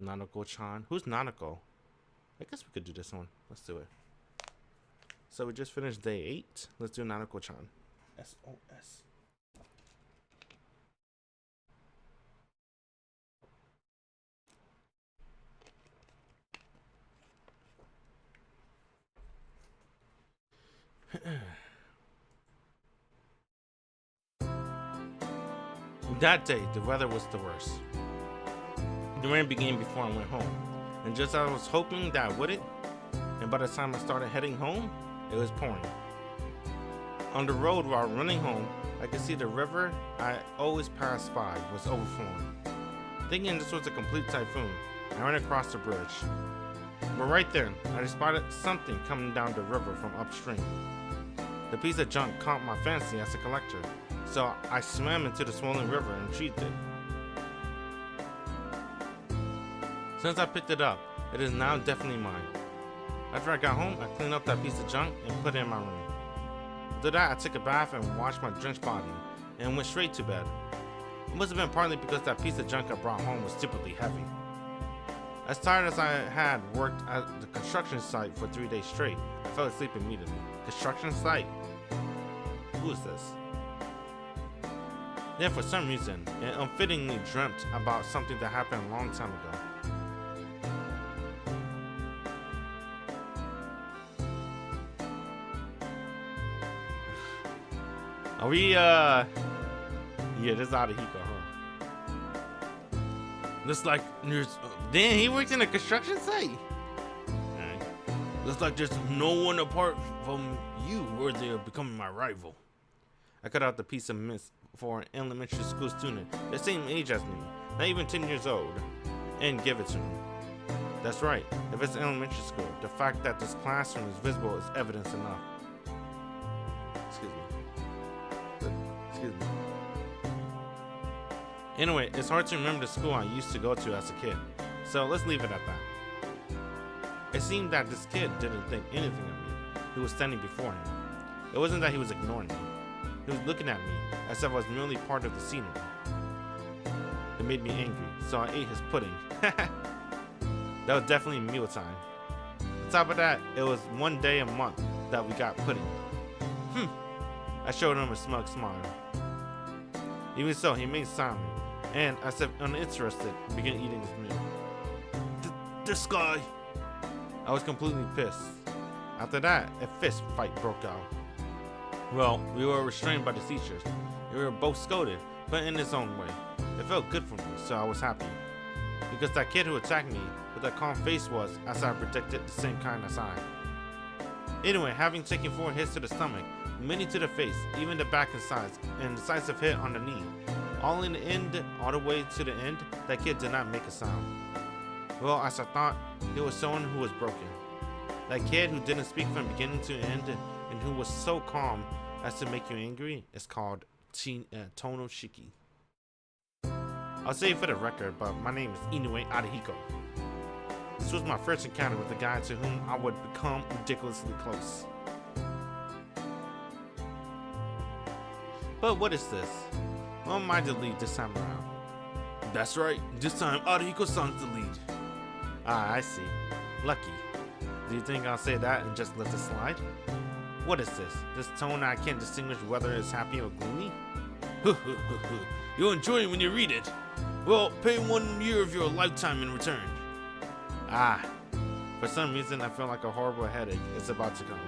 Nanako-chan. Who's Nanako? I guess we could do this one. Let's do it. So we just finished day 8. Let's do Nanako-chan. S.O.S. That day, the weather was the worst. The rain began before I went home, and just as I was hoping that I wouldn't, and by the time I started heading home, it was pouring. On the road while running home, I could see the river I always passed by was overflowing. Thinking this was a complete typhoon, I ran across the bridge. But right then, I spotted something coming down the river from upstream. The piece of junk caught my fancy as a collector, so I swam into the swollen river and retrieved it. Since I picked it up, it is now definitely mine. After I got home, I cleaned up that piece of junk and put it in my room. After that, I took a bath and washed my drenched body, and went straight to bed. It must have been partly because that piece of junk I brought home was stupidly heavy. As tired as I had worked at the construction site for 3 days straight, I fell asleep immediately. Construction site? Who is this? Then for some reason, I unfittingly dreamt about something that happened a long time ago. Are we, yeah, this is Adahiko, huh? Looks like there's, damn, he works in a construction site. Right. Looks like there's no one apart from you worthy of becoming my rival. I cut out the piece of mist for an elementary school student the same age as me, not even 10 years old, and give it to him. That's right, if it's elementary school, the fact that this classroom is visible is evidence enough. Excuse me. Anyway, it's hard to remember the school I used to go to as a kid, so let's leave it at that. It seemed that this kid didn't think anything of me. He was standing before him. It wasn't that he was ignoring me. He was looking at me as if I was merely part of the scenery. It made me angry, so I ate his pudding. That was definitely mealtime. On top of that, it was one day a month that we got pudding. I showed him a smug smile. Even so, he remained silent, and as if uninterested, began eating his meal. This guy! I was completely pissed. After that, a fist fight broke out. Well, we were restrained by the teachers. We were both scolded, but in its own way. It felt good for me, so I was happy. Because that kid who attacked me with that calm face was, as I predicted, the same kind as I. Anyway, having taken 4 hits to the stomach, many to the face, even the back and sides, and a decisive hit on the knee, all in the end, all the way to the end, that kid did not make a sound. Well, as I thought, he was someone who was broken. That kid who didn't speak from beginning to end, and who was so calm as to make you angry, is called Tohno Shiki. I'll say it for the record, but my name is Inoue Adahiko. This was my first encounter with a guy to whom I would become ridiculously close. But what is this? Who am I to lead this time around? That's right, this time Adahiko-san's the lead. Ah, I see. Lucky. Do you think I'll say that and just let it slide? What is this? This tone I can't distinguish whether it's happy or gloomy? You'll enjoy it when you read it. Well, pay 1 year of your lifetime in return. Ah, for some reason I feel like a horrible headache is about to come.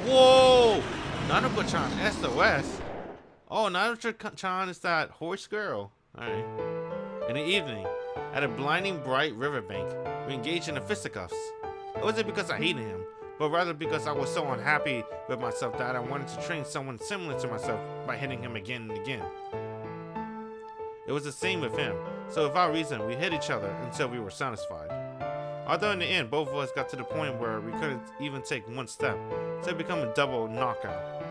Whoa! Nanako-chan, S.O.S. Oh, Nanako-chan is that horse girl. Alright. In the evening, at a blinding bright riverbank, we engaged in the fisticuffs. It wasn't because I hated him, but rather because I was so unhappy with myself that I wanted to train someone similar to myself by hitting him again and again. It was the same with him, so without reason, we hit each other until we were satisfied. Although in the end, both of us got to the point where we couldn't even take one step, so it became a double knockout.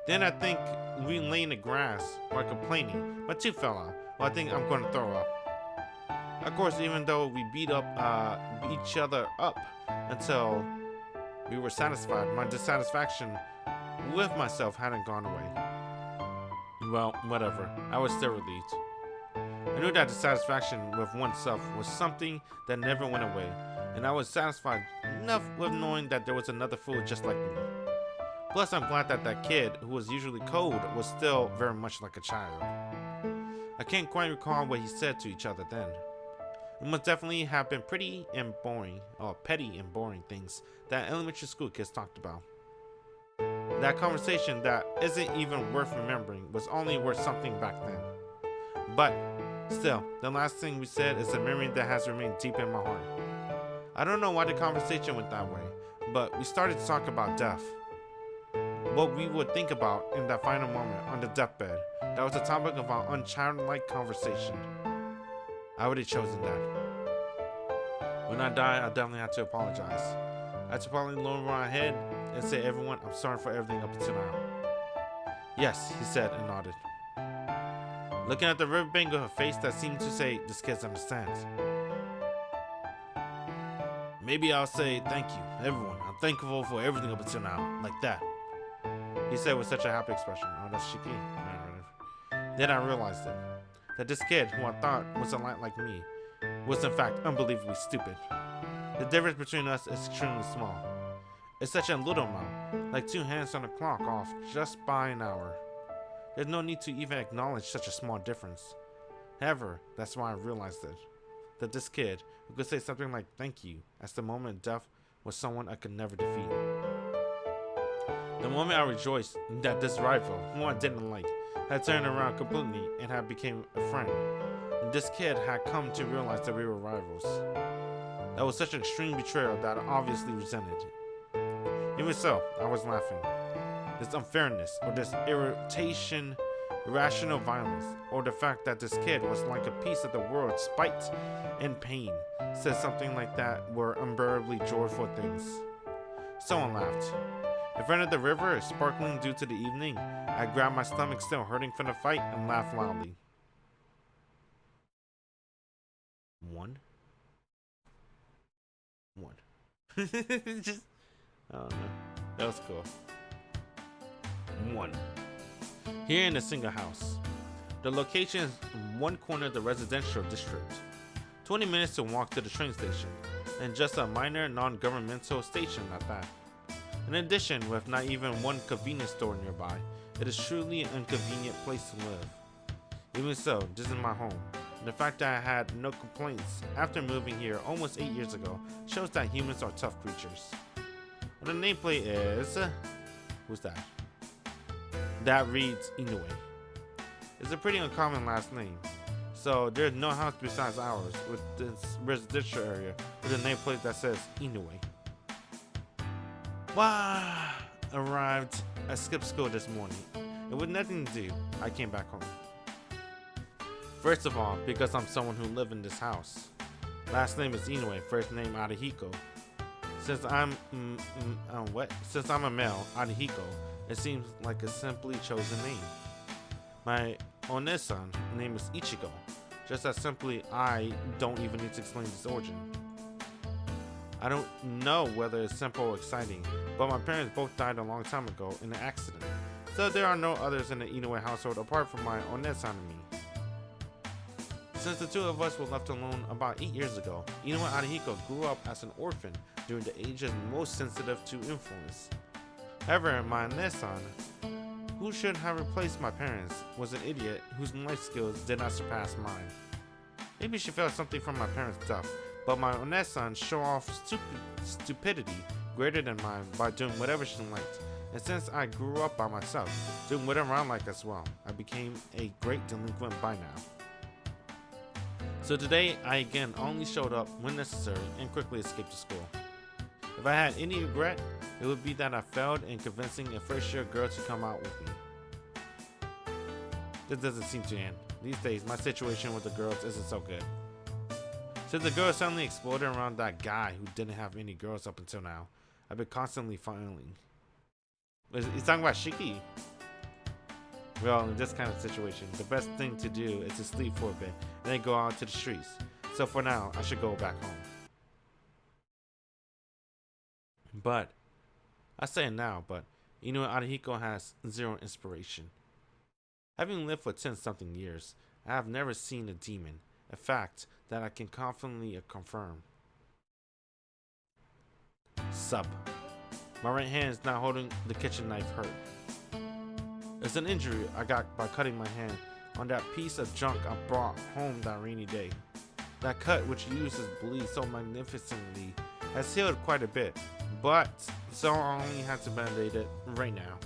Then I think we lay in the grass while complaining. My tooth fell out. Well, I think I'm going to throw up. Of course, even though we beat each other up until we were satisfied, my dissatisfaction with myself hadn't gone away. Well, whatever. I was still relieved. I knew that the satisfaction with oneself was something that never went away, and I was satisfied enough with knowing that there was another fool just like me. Plus, I'm glad that that kid, who was usually cold, was still very much like a child. I can't quite recall what he said to each other then. It must definitely have been petty and boring things that elementary school kids talked about. That conversation that isn't even worth remembering was only worth something back then. But still, the last thing we said is a memory that has remained deep in my heart. I don't know why the conversation went that way, but we started to talk about death. What we would think about in that final moment on the deathbed. That was the topic of our unchildlike conversation. I would have chosen that. When I die, I definitely have to apologize. I had to probably lower my head and say, everyone, I'm sorry for everything up until now. Yes, he said and nodded. Looking at the riverbank with a face that seemed to say, this kid understands. Maybe I'll say thank you, everyone. I'm thankful for everything up until now, like that. He said with such a happy expression. Oh, that's Shiki. Then I realized it. That this kid, who I thought was a lot like me, was in fact unbelievably stupid. The difference between us is extremely small. It's such a little amount, like 2 hands on a clock off just by an hour. There's no need to even acknowledge such a small difference. However, that's why I realized it. That this kid, who could say something like thank you as the moment of death, was someone I could never defeat. The moment I rejoiced that this rival, whom I didn't like, had turned around completely and had become a friend. And this kid had come to realize that we were rivals. That was such an extreme betrayal that I obviously resented. Even so, I was laughing. This unfairness, or this irritation, irrational violence, or the fact that this kid was like a piece of the world, spite and pain, said something like that were unbearably joyful things. Someone laughed. In front of the river, sparkling due to the evening, I grabbed my stomach still hurting from the fight and laughed loudly. One. Just, I don't know. That was cool. One. Here in a single house. The location is in one corner of the residential district. 20 minutes to walk to the train station, and just a minor non-governmental station at that. In addition, with not even one convenience store nearby, it is truly an inconvenient place to live. Even so, this is my home. And the fact that I had no complaints after moving here almost 8 years ago shows that humans are tough creatures. And the nameplate is... Who's that? That reads Inoue. It's a pretty uncommon last name. So there's no house besides ours with this residential area with a nameplate that says Inoue. Wow! Arrived. I skipped school this morning. And with nothing to do, I came back home. First of all, because I'm someone who lives in this house. Last name is Inoue, first name Arihiko. Since I'm a male, Arihiko, it seems like a simply chosen name. My One-san name is Ichigo. Just as simply, I don't even need to explain its origin. I don't know whether it's simple or exciting, but my parents both died a long time ago in an accident, so there are no others in the Inoue household apart from my One-san and me. Since the two of us were left alone about 8 years ago, Inoue Arihiko grew up as an orphan during the ages most sensitive to influence. However, my One-san, who should have replaced my parents, was an idiot whose life skills did not surpass mine. Maybe she felt something from my parents' death, but my One-san showed off stupidity greater than mine by doing whatever she liked. And since I grew up by myself, doing whatever I like as well, I became a great delinquent by now. So today, I again only showed up when necessary and quickly escaped to school. If I had any regret, it would be that I failed in convincing a first-year girl to come out with me. This doesn't seem to end. These days, my situation with the girls isn't so good. Since the girls suddenly exploded around that guy who didn't have any girls up until now, I've been constantly failing. He's talking about Shiki. Well, in this kind of situation, the best thing to do is to sleep for a bit and then go out to the streets. So for now, I should go back home. But, I say it now, but Inoue Arihiko has zero inspiration. Having lived for 10-something years, I have never seen a demon, a fact that I can confidently confirm. Sup. My right hand is now holding the kitchen knife hurt. It's an injury I got by cutting my hand on that piece of junk I brought home that rainy day. That cut, which uses bleed so magnificently, has healed quite a bit, but so I only have to band-aid it right now.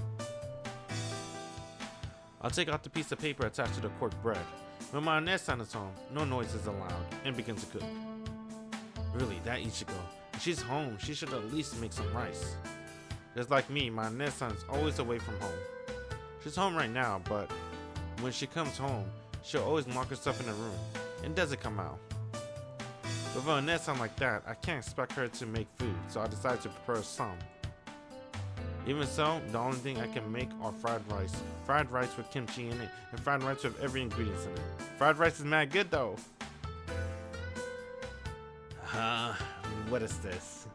I'll take out the piece of paper attached to the corked bread. When my Ness-san is home, no noise is allowed, and begin to cook. Really, that Ichigo. If she's home, she should at least make some rice. Just like me, my Ness-san is always away from home. She's home right now, but when she comes home, she'll always lock herself in a room and doesn't come out. With a Ness-san like that, I can't expect her to make food, so I decided to prepare some. Even so, the only thing I can make are fried rice. Fried rice with kimchi in it, and fried rice with every ingredient in it. Fried rice is mad good though. What is this?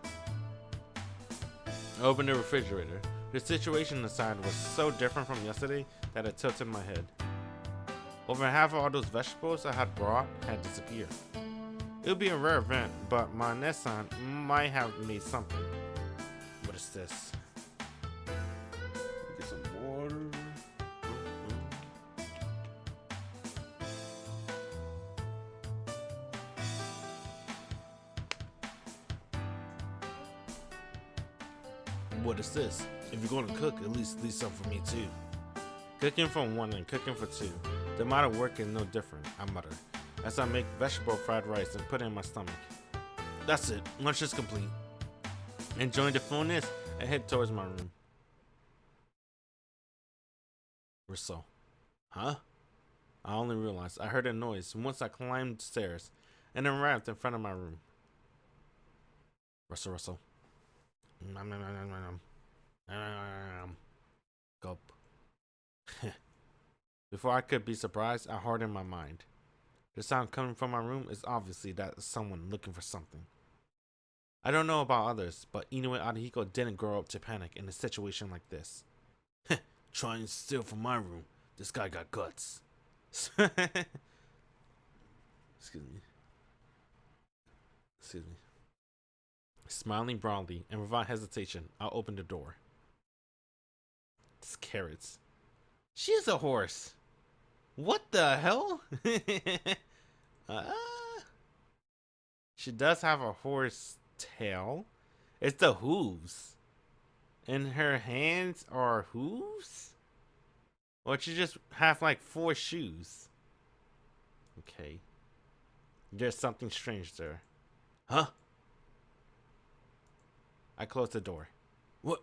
I opened the refrigerator. The situation inside was so different from yesterday that it tilted my head. Over half of all those vegetables I had brought had disappeared. It would be a rare event, but my Ness-san might have made something. What is this? Get some water. What is this? If you're going to cook, at least leave some for me too. Cooking for one and cooking for two. The amount of work is no different, I mutter, as I make vegetable fried rice and put it in my stomach. That's it, lunch is complete. Enjoying the fullness, I head towards my room. Russell. Huh? I only realized I heard a noise once I climbed the stairs and arrived in front of my room. Russell. Gulp. Before I could be surprised, I heard in my mind. The sound coming from my room is obviously that someone looking for something. I don't know about others, but Inoue Arihiko didn't grow up to panic in a situation like this. Try and steal from my room. This guy got guts. Excuse me. Smiling broadly and without hesitation, I opened the door. It's Carrots. She's a horse. What the hell? She does have a horse tail. It's the hooves. And her hands are hooves? Or she just have like 4 shoes. Okay. There's something strange there. Huh? I closed the door. What?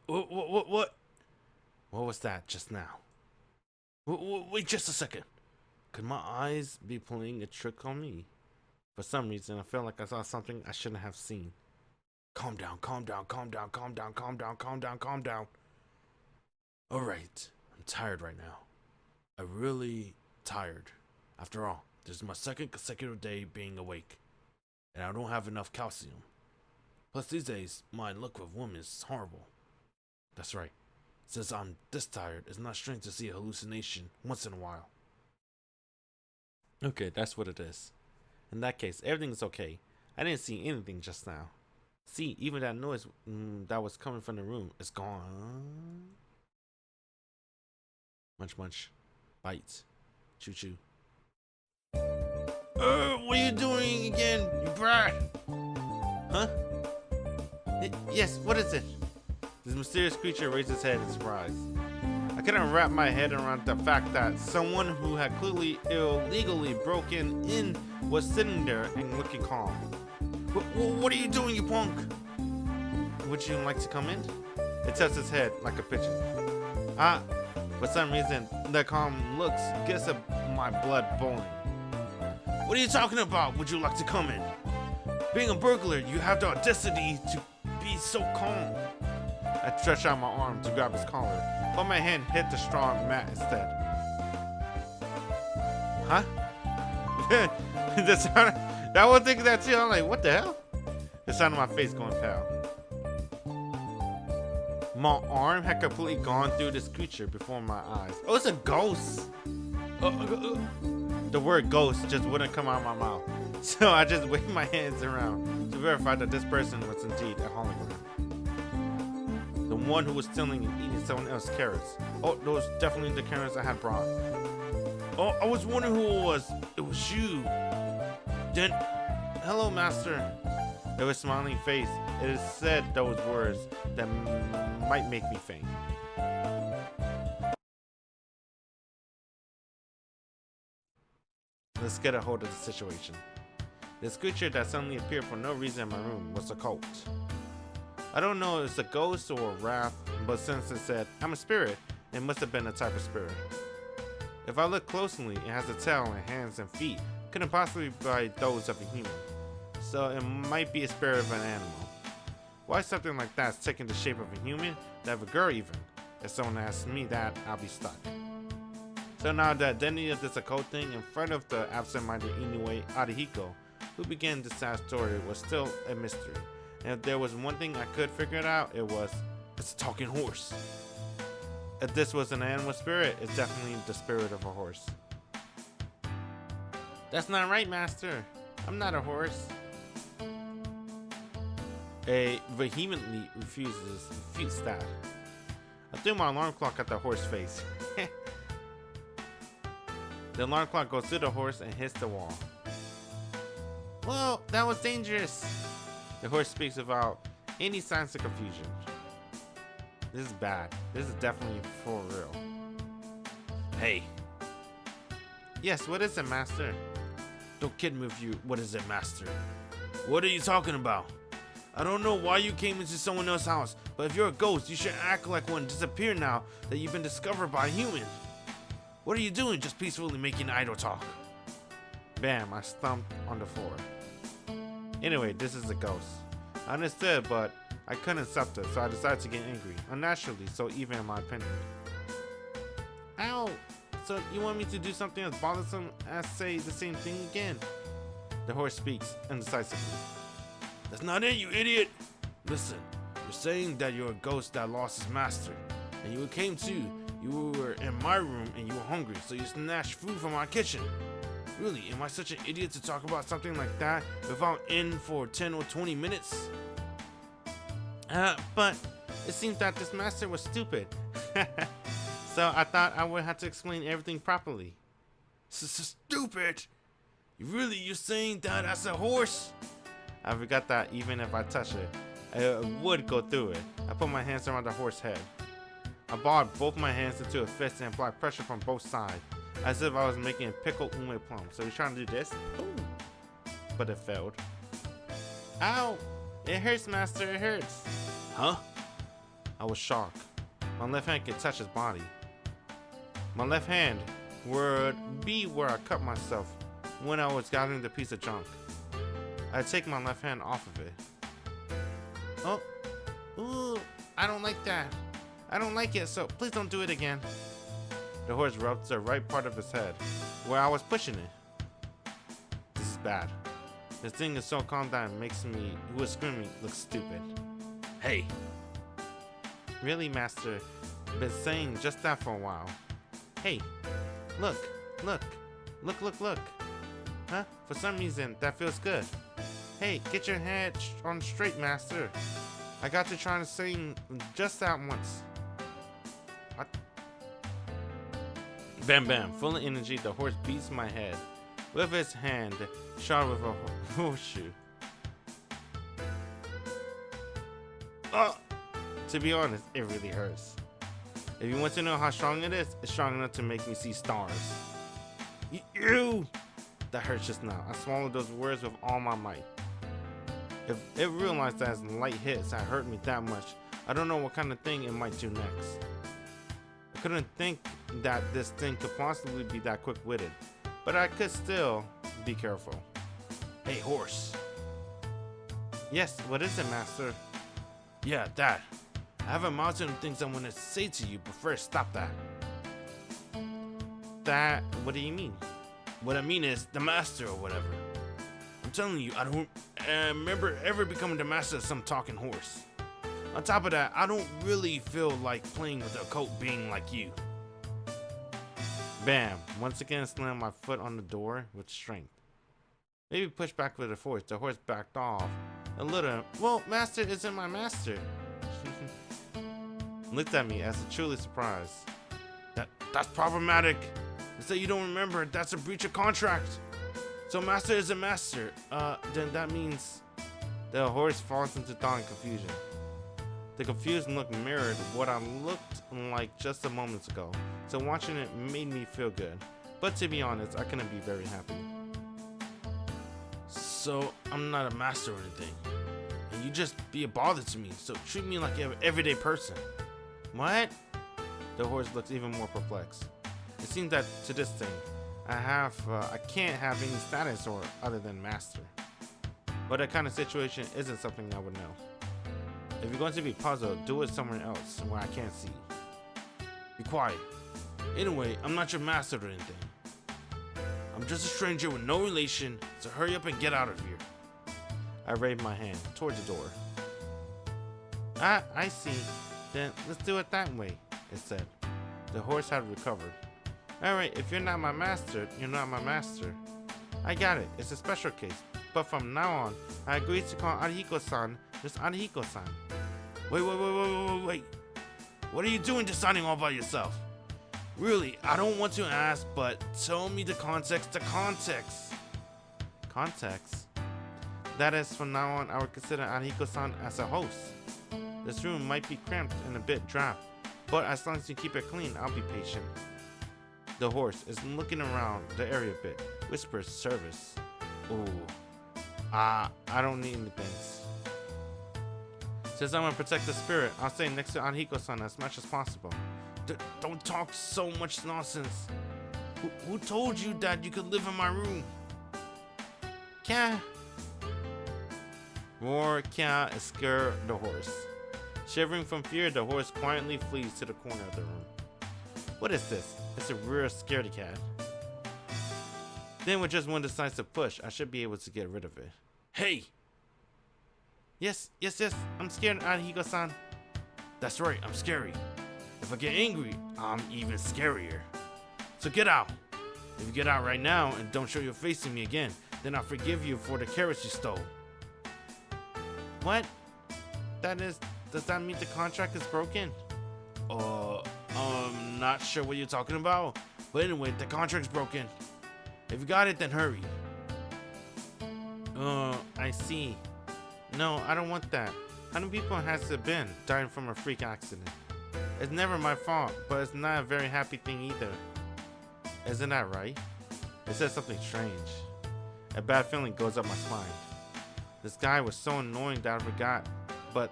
What was that just now? Wait just a second. Could my eyes be playing a trick on me? For some reason, I feel like I saw something I shouldn't have seen. Calm down. Alright, I'm tired right now. I'm really tired. After all, this is my 2nd consecutive day being awake. And I don't have enough calcium. Plus these days, my luck with women is horrible. That's right. Since I'm this tired, it's not strange to see a hallucination once in a while. Okay, that's what it is. In that case, everything is okay. I didn't see anything just now. See, even that noise that was coming from the room is gone. Munch. Bite. Choo. What are you doing again, you brat? Huh? Yes, what is it? This mysterious creature raised his head in surprise. I couldn't wrap my head around the fact that someone who had clearly illegally broken in was sitting there and looking calm. What are you doing, you punk? Would you like to come in? It tilts his head like a pigeon. For some reason, the calm looks gets my blood boiling. What are you talking about? Would you like to come in? Being a burglar, you have the audacity to be so calm. I stretched out my arm to grab his collar, but my hand hit the strong mat instead. Huh? That was thinking that too. I'm like, what the hell? The sound of my face going pale. My arm had completely gone through this creature before my eyes. Oh, it's a ghost. The the word ghost just wouldn't come out of my mouth. So I just waved my hands around to verify that this person was indeed a hologram. The one who was stealing and eating someone else's carrots. Oh, those definitely the carrots I had brought. Oh, I was wondering who it was. It was you. Then, hello, master. With a smiling face, it is said those words that might make me faint. Let's get a hold of the situation. This creature that suddenly appeared for no reason in my room was a cult. I don't know if it's a ghost or a wrath, but since it said, I'm a spirit, it must have been a type of spirit. If I look closely, it has a tail and hands and feet, couldn't possibly be those of a human. So it might be a spirit of an animal. Why something like that's taking the shape of a human, that of a girl even? If someone asks me that, I'll be stuck. So now the identity of this occult thing in front of the absent-minded Inoue Arihiko, who began this sad story, was still a mystery. And if there was one thing I could figure it out, it was, it's a talking horse. If this was an animal spirit, it's definitely the spirit of a horse. That's not right, master. I'm not a horse. A vehemently refutes that. I threw my alarm clock at the horse face. The alarm clock goes through the horse and hits the wall. Whoa, that was dangerous. The horse speaks without any signs of confusion. This is bad. This is definitely for real. Hey. Yes, what is it, master? Don't kid me with you. What is it, master? What are you talking about? I don't know why you came into someone else's house, but if you're a ghost, you should act like one. Disappear now that you've been discovered by a human. What are you doing? Just peacefully making idle talk. Bam, I stomped on the floor. Anyway, this is a ghost. I understood, but I couldn't accept it, so I decided to get angry. Unnaturally, so even in my opinion. Ow! So you want me to do something as bothersome as say the same thing again? The horse speaks indecisively. That's not it, you idiot! Listen, you're saying that you're a ghost that lost his master. And you came too. You were in my room and you were hungry, so you snatched food from my kitchen. Really, am I such an idiot to talk about something like that without in for 10 or 20 minutes? But it seems that this master was stupid. So I thought I would have to explain everything properly. Stupid? You're saying that as a horse? I forgot that even if I touch it, it would go through it. I put my hands around the horse's head. I balled both my hands into a fist and applied pressure from both sides, as if I was making a pickled ume plum. So he's trying to do this, but it failed. Ow! It hurts, master, it hurts. Huh? I was shocked. My left hand could touch his body. My left hand would be where I cut myself when I was gathering the piece of junk. I'd take my left hand off of it. Oh, ooh, I don't like that. I don't like it, so please don't do it again. The horse rubbed the right part of his head, where I was pushing it. This is bad. This thing is so calm that it makes me, who is screaming, look stupid. Hey. Really, master? Been saying just that for a while. Hey, look. Huh? For some reason, that feels good. Hey, get your head on straight, master. I got to try to sing just that once. Bam bam, full of energy, the horse beats my head with his hand shot with a horseshoe. To be honest, it really hurts. If you want to know how strong it is, it's strong enough to make me see stars. Ew! That hurts just now. I swallowed those words with all my might. If it realized that its light hits had hurt me that much, I don't know what kind of thing it might do next. I couldn't think that this thing could possibly be that quick-witted, but I could still be careful. Hey, horse. Yes, what is it, master? Yeah, that. I have a mountain of things I want to say to you, but first, stop that. That, what do you mean? What I mean is, the master or whatever. I'm telling you, I don't remember ever becoming the master of some talking horse. On top of that, I don't really feel like playing with a occult being like you. Bam! Once again, slammed my foot on the door with strength. Maybe pushed back with the force. The horse backed off a little. Well, master isn't my master. Looked at me as if truly surprised. That's problematic. You say you don't remember. That's a breach of contract. So master is a master. Then that means the horse falls into thought and confusion. The confused look mirrored what I looked like just a moment ago. So watching it made me feel good. But to be honest, I couldn't be very happy. So I'm not a master or anything. And you just be a bother to me. So treat me like an everyday person. What? The horse looks even more perplexed. It seems that to this thing, I can't have any status or other than master. But that kind of situation isn't something I would know. If you're going to be puzzled, do it somewhere else where I can't see. Be quiet. Anyway, I'm not your master or anything. I'm just a stranger with no relation, so hurry up and get out of here. I waved my hand toward the door. I see. Then let's do it that way, it said. The horse had recovered. Alright, if you're not my master, you're not my master. I got it. It's a special case. But from now on, I agree to call Arihiko-san just Arihiko-san. Wait. What are you doing deciding all by yourself? Really, I don't want to ask, but tell me the context. Context? That is, from now on, I would consider Arihiko-san as a host. This room might be cramped and a bit drab, but as long as you keep it clean, I'll be patient. The horse is looking around the area a bit, whispers service. Ooh. I don't need anything. Since I'm gonna protect the spirit, I'll stay next to Arihiko-san as much as possible. Don't talk so much nonsense. Who told you that you could live in my room? Kya? More kya and scare the horse. Shivering from fear, the horse quietly flees to the corner of the room. What is this? It's a real scaredy cat. Then with just one decisive push, I should be able to get rid of it. Hey! Yes, I'm scared, Arihiko-san. That's right, I'm scary. If I get angry, I'm even scarier. So get out. If you get out right now and don't show your face to me again, then I'll forgive you for the carrots you stole. What? Does that mean the contract is broken? I'm not sure what you're talking about. But anyway, the contract's broken. If you got it, then hurry. I see. No, I don't want that. How many people has it been dying from a freak accident? It's never my fault, but it's not a very happy thing either. Isn't that right? It says something strange. A bad feeling goes up my spine. This guy was so annoying that I forgot. But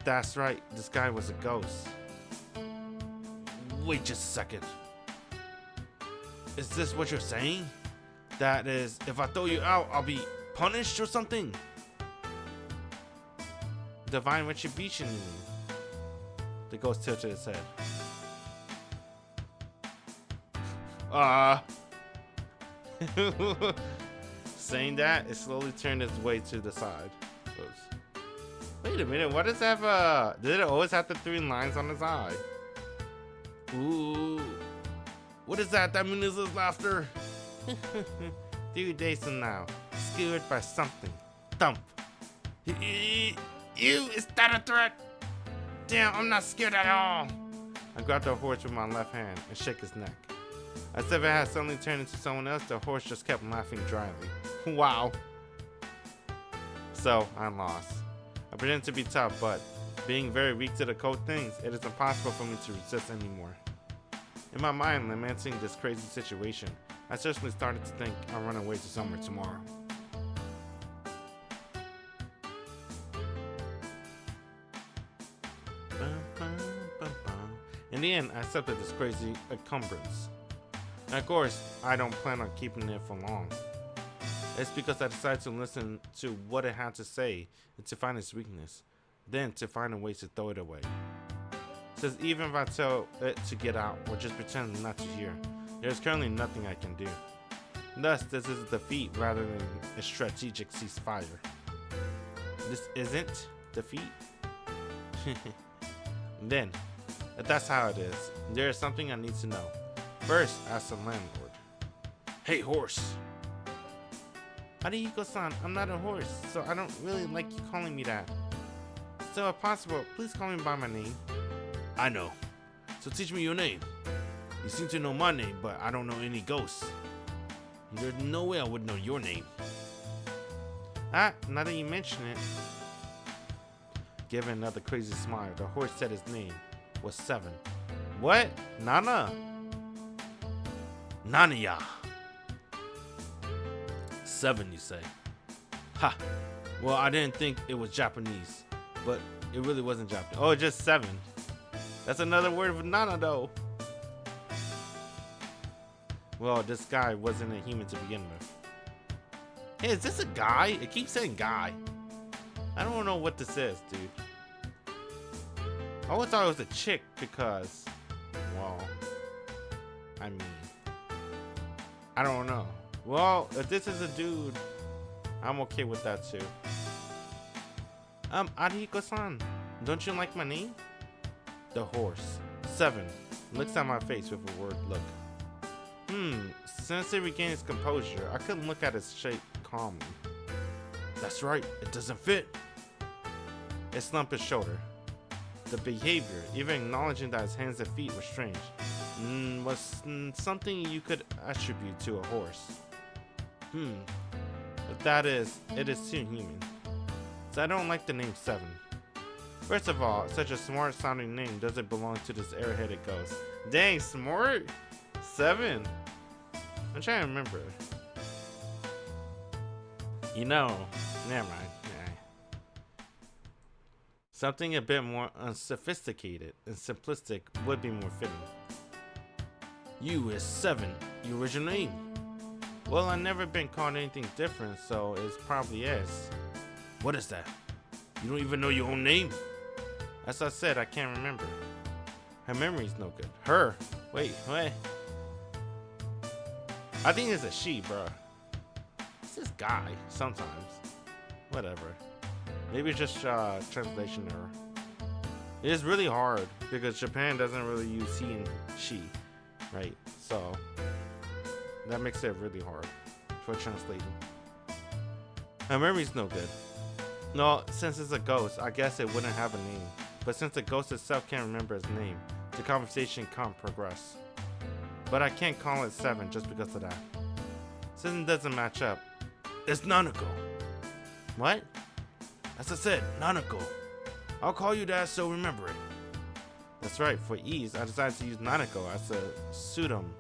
that's right, this guy was a ghost. Wait just a second. Is this what you're saying? That is, if I throw you out, I'll be punished or something? Divine retribution, you mean? The ghost tilted his head. Saying that, it slowly turned its way to the side. Oops. Wait a minute, what does that have did it always have the 3 lines on his eye? Ooh. What is that? That means his laughter. 3 days from now, skewered by something. Thump. Ew, is that a threat? Damn, I'm not scared at all. I grabbed the horse with my left hand and shook his neck. As if it had suddenly turned into someone else, the horse just kept laughing dryly. Wow. So, I lost. I pretend to be tough, but being very weak to the cold things, it is impossible for me to resist anymore. In my mind, lamenting this crazy situation, I certainly started to think I'll run away to somewhere tomorrow. In the end, I accepted this crazy encumbrance. And of course, I don't plan on keeping it for long. It's because I decided to listen to what it had to say and to find its weakness, then to find a way to throw it away. Says even if I tell it to get out or just pretend not to hear, there's currently nothing I can do. Thus, this is a defeat rather than a strategic ceasefire. This isn't defeat? Then, if that's how it is, there is something I need to know. First, asked the landlord. Hey, horse. Arihiko-san, I'm not a horse, so I don't really like you calling me that. So if possible, please call me by my name. I know. So teach me your name. You seem to know my name, but I don't know any ghosts. There's no way I would know your name. Ah, now that you mention it. Giving another crazy smile, the horse said his name was 7. What? Nana? Nanaya. 7, you say? Ha! Well, I didn't think it was Japanese, but it really wasn't Japanese. Oh, just 7. That's another word for Nana, though. Well, this guy wasn't a human to begin with. Hey, is this a guy? It keeps saying guy. I don't know what this is, dude. I always thought it was a chick because, well, I mean, I don't know. Well, if this is a dude, I'm okay with that too. Arihiko-san, don't you like my name? The horse, 7, looks at my face with a worried look. Since it regained its composure, I couldn't look at its shape calmly. That's right, it doesn't fit. It slumped his shoulder. The behavior, even acknowledging that his hands and feet were strange, was something you could attribute to a horse. If that is, it is too human. So I don't like the name 7. First of all, such a smart sounding name doesn't belong to this airheaded ghost. Dang, smart? 7? I'm trying to remember. You know, never mind. Something a bit more unsophisticated and simplistic would be more fitting. You is 7, your original name. Well, I've never been called anything different, so it's probably S. What is that? You don't even know your own name? As I said, I can't remember. Her memory's no good. Her? Wait, what? I think it's a she, bro. It's this guy, sometimes. Whatever. Maybe it's just translation error. It is really hard because Japan doesn't really use he and she, right? So that makes it really hard for translating. My memory's no good. No, since it's a ghost, I guess it wouldn't have a name. But since the ghost itself can't remember his name, the conversation can't progress. But I can't call it 7 just because of that. Since it doesn't match up, it's Nanako. What? As I said, Nanako. I'll call you that, so remember it. That's right, for ease, I decided to use Nanako as a pseudonym.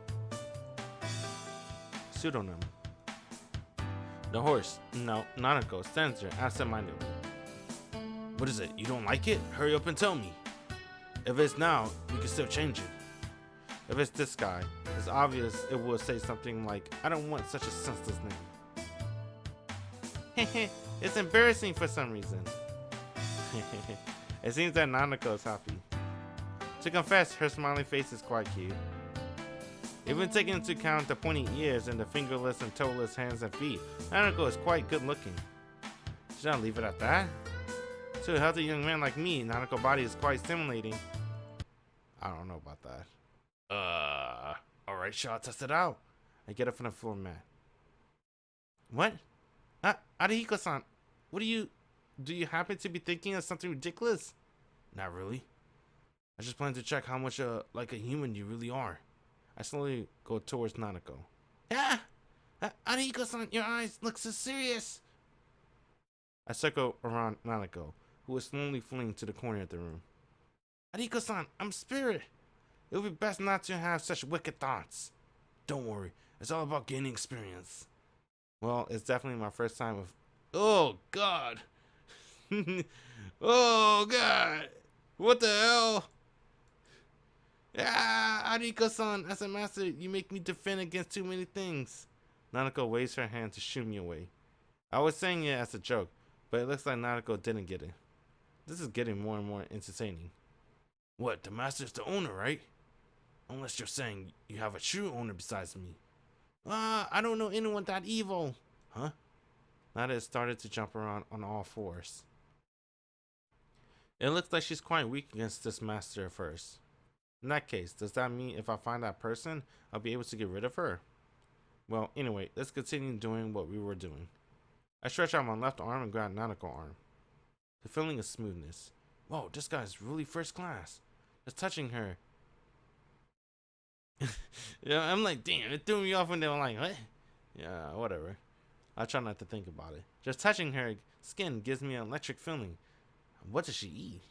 The horse, no, Nanako, stands there absent-mindedly. What is it? You don't like it? Hurry up and tell me. If it's now, we can still change it. If it's this guy, it's obvious it will say something like, I don't want such a senseless name. It's embarrassing for some reason. It seems that Nanako is happy. To confess, her smiling face is quite cute. Even taking into account the pointy ears and the fingerless and toeless hands and feet, Nanako is quite good looking. Should I leave it at that? To a healthy young man like me, Nanako's body is quite stimulating. I don't know about that. Alright, shall I test it out? I get up from the floor mat. What? Arihiko-san, what do you happen to be thinking of something ridiculous? Not really. I just plan to check how much like a human you really are. I slowly go towards Nanako. Arihiko-san, your eyes look so serious. I circle around Nanako, who is slowly fleeing to the corner of the room. Arihiko-san, I'm spirit. It would be best not to have such wicked thoughts. Don't worry, it's all about gaining experience. Well, it's definitely my first time with... Oh, God. Oh, God. What the hell? Arihiko-san, as a master, you make me defend against too many things. Nanako waves her hand to shoo me away. I was saying it as a joke, but it looks like Nanako didn't get it. This is getting more and more entertaining. What, the master's the owner, right? Unless you're saying you have a true owner besides me. I don't know anyone that evil. Huh? Nada started to jump around on all fours. It looks like she's quite weak against this master at first. In that case, does that mean if I find that person, I'll be able to get rid of her? Well, anyway, let's continue doing what we were doing. I stretch out my left arm and grab Nanako arm. The feeling of smoothness. Whoa, this guy's really first class. Just touching her. Yeah, I'm like, damn, it threw me off when they were like, what? Yeah, whatever. I try not to think about it. Just touching her skin gives me an electric feeling. What does she eat?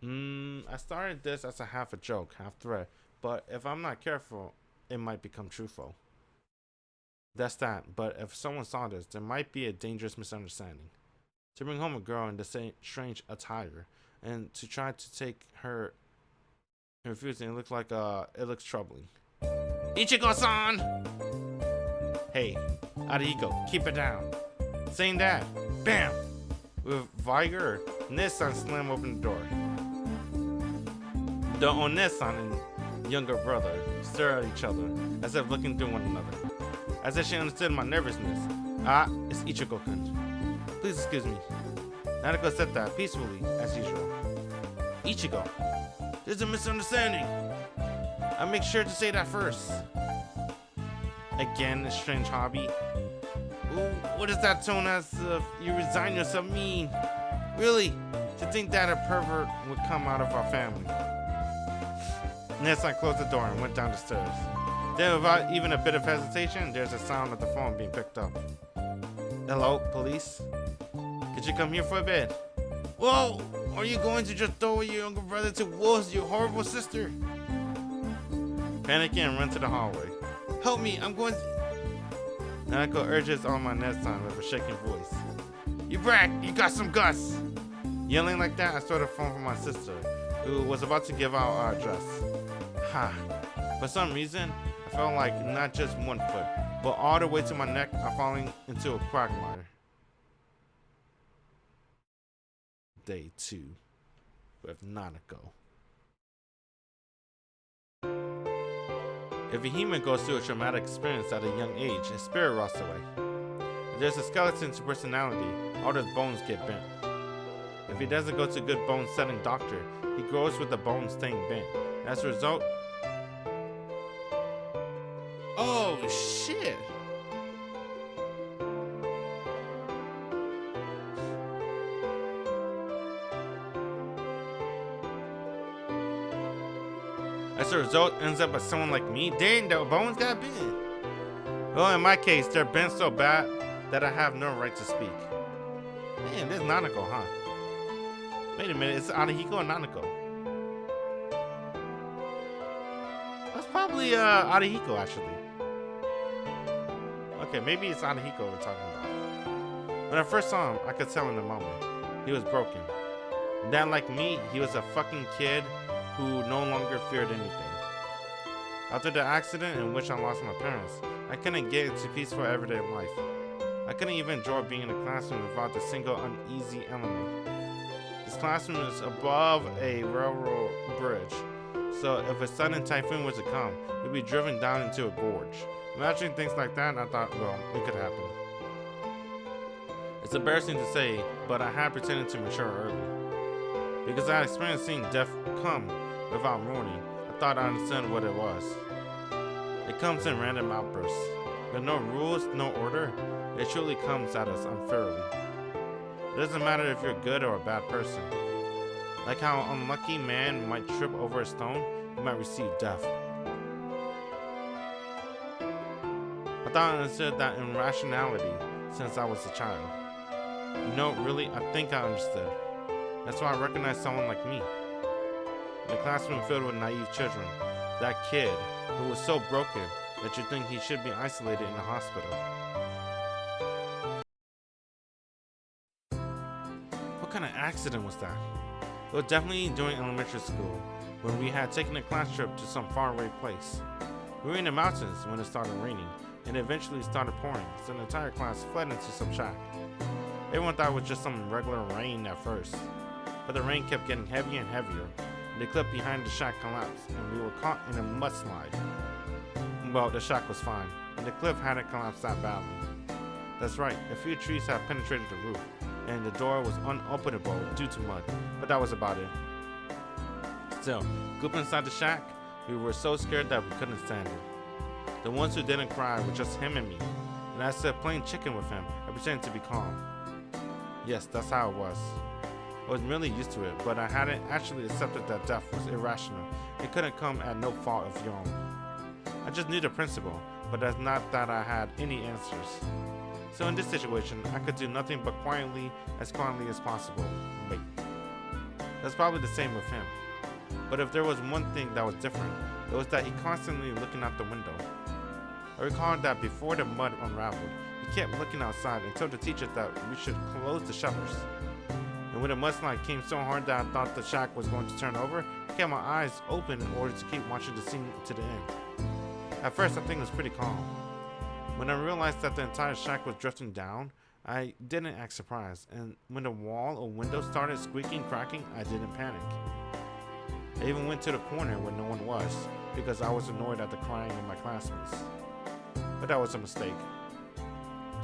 I started this as a half a joke, half threat, but if I'm not careful, it might become truthful. That's that, but if someone saw this, there might be a dangerous misunderstanding. To bring home a girl in the same strange attire, and to try to take her refusing, it looks troubling. Ichigo-san! Hey, Arihiko, keep it down. Saying that, bam! With vigor, Nen-san slammed open the door. The Onesan and younger brother stare at each other, as if looking through one another. As if she understood my nervousness. Ah, it's Ichigo-kun. Please excuse me. Nanako said that peacefully, as usual. Ichigo, there's a misunderstanding. I'll make sure to say that first. Again, a strange hobby. Ooh, what does that tone as if you resign yourself mean? Really? To think that a pervert would come out of our family. Nen-san closed the door and went down the stairs. Then, without even a bit of hesitation, there's a sound of the phone being picked up. Hello, police? Could you come here for a bit? Whoa! Are you going to just throw your younger brother to wolves, you horrible sister? Panicking and run to the hallway. Help me, I'm going to... Nanako urges on my Nen-san with a shaking voice. You brat, you got some guts! Yelling like that, I stole the phone from my sister, who was about to give out our address. Ha! For some reason, I felt like not just one foot, but all the way to my neck, I'm falling into a quagmire. Day 2 with Nanako. If a human goes through a traumatic experience at a young age, his spirit rots away. If there's a skeleton to personality, all his bones get bent. If he doesn't go to a good bone setting doctor, he grows with the bones staying bent. As a result... Oh, shit! As a result, ends up as someone like me. Dang, the bones got bent. Well, in my case, they're bent so bad that I have no right to speak. Damn, this is Nanako, huh? Wait a minute, it's Arihiko or Nanako? That's probably Arihiko, actually. Okay, maybe it's Arihiko we're talking about. When I first saw him, I could tell in the moment. He was broken. And then, like me, he was a fucking kid who no longer feared anything. After the accident in which I lost my parents, I couldn't get into peaceful everyday life. I couldn't even enjoy being in a classroom without a single uneasy element. This classroom is above a railroad bridge, so if a sudden typhoon was to come, we'd be driven down into a gorge. Imagining things like that, I thought, well, it could happen. It's embarrassing to say, but I had pretended to mature early. Because I had experienced seeing death come without warning, I thought I understood what it was. It comes in random outbursts. With no rules, no order, it truly comes at us unfairly. It doesn't matter if you're a good or a bad person. Like how an unlucky man might trip over a stone, he might receive death. I thought I understood that irrationality since I was a child. No, really, I think I understood. That's why I recognized someone like me. In a classroom filled with naive children, that kid who was so broken that you think he should be isolated in a hospital. What kind of accident was that? It was definitely during elementary school, when we had taken a class trip to some faraway place. We were in the mountains when it started raining, and it eventually started pouring, so the entire class fled into some shack. Everyone thought it was just some regular rain at first, but the rain kept getting heavier and heavier, and the cliff behind the shack collapsed, and we were caught in a mudslide. Well, the shack was fine, and the cliff hadn't collapsed that badly. That's right, a few trees had penetrated the roof, and the door was unopenable due to mud, but that was about it. Still, grouped inside the shack, we were so scared that we couldn't stand it. The ones who didn't cry were just him and me, and I said playing chicken with him, I pretended to be calm. Yes, that's how it was. I was merely used to it, but I hadn't actually accepted that death was irrational. It couldn't come at no fault of your own. I just knew the principle, but that's not that I had any answers. So in this situation, I could do nothing but quietly as possible. Wait. That's probably the same with him. But if there was one thing that was different, it was that he constantly looking out the window. I recall that before the mud unraveled, he kept looking outside and told the teachers that we should close the shutters. And when the mudslide came so hard that I thought the shack was going to turn over, I kept my eyes open in order to keep watching the scene to the end. At first, I think it was pretty calm. When I realized that the entire shack was drifting down, I didn't act surprised, and when the wall or window started squeaking, cracking, I didn't panic. I even went to the corner where no one was, because I was annoyed at the crying of my classmates. But that was a mistake.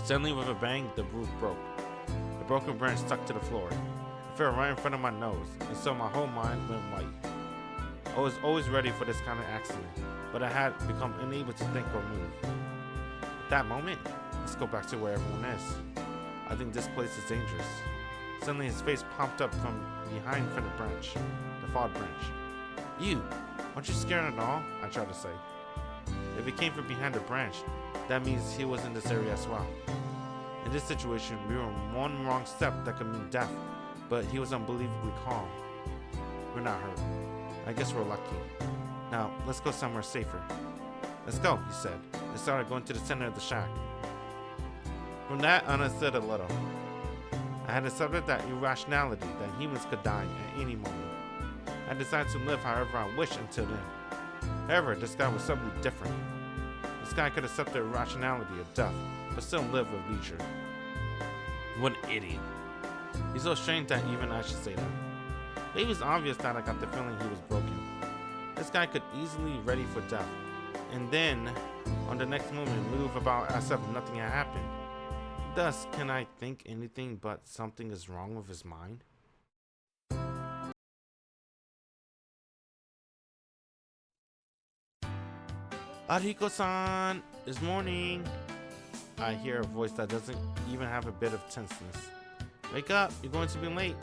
Suddenly, with a bang, the roof broke. The broken branch stuck to the floor. It fell right in front of my nose, and so my whole mind went white. I was always ready for this kind of accident, but I had become unable to think or move. At that moment, let's go back to where everyone is. I think this place is dangerous. Suddenly his face popped up from behind the branch, the fallen branch. You, aren't you scared at all? I tried to say. If he came from behind the branch, that means he was in this area as well. In this situation, we were one wrong step that could mean death, but he was unbelievably calm. We're not hurt. I guess we're lucky. Now, let's go somewhere safer. Let's go, he said, and started going to the center of the shack. From that, I understood a little. I had accepted that irrationality that humans could die at any moment. I decided to live however I wished until then. However, this guy was something different. This guy could accept the irrationality of death, but still live with leisure. What an idiot. He's so strange that even I should say that. It was obvious that I got the feeling he was broken. This guy could easily be ready for death, and then, on the next moment, move about as if nothing had happened. Thus, can I think anything but something is wrong with his mind? Ariko-san, it's morning. I hear a voice that doesn't even have a bit of tenseness. Wake up, you're going to be late.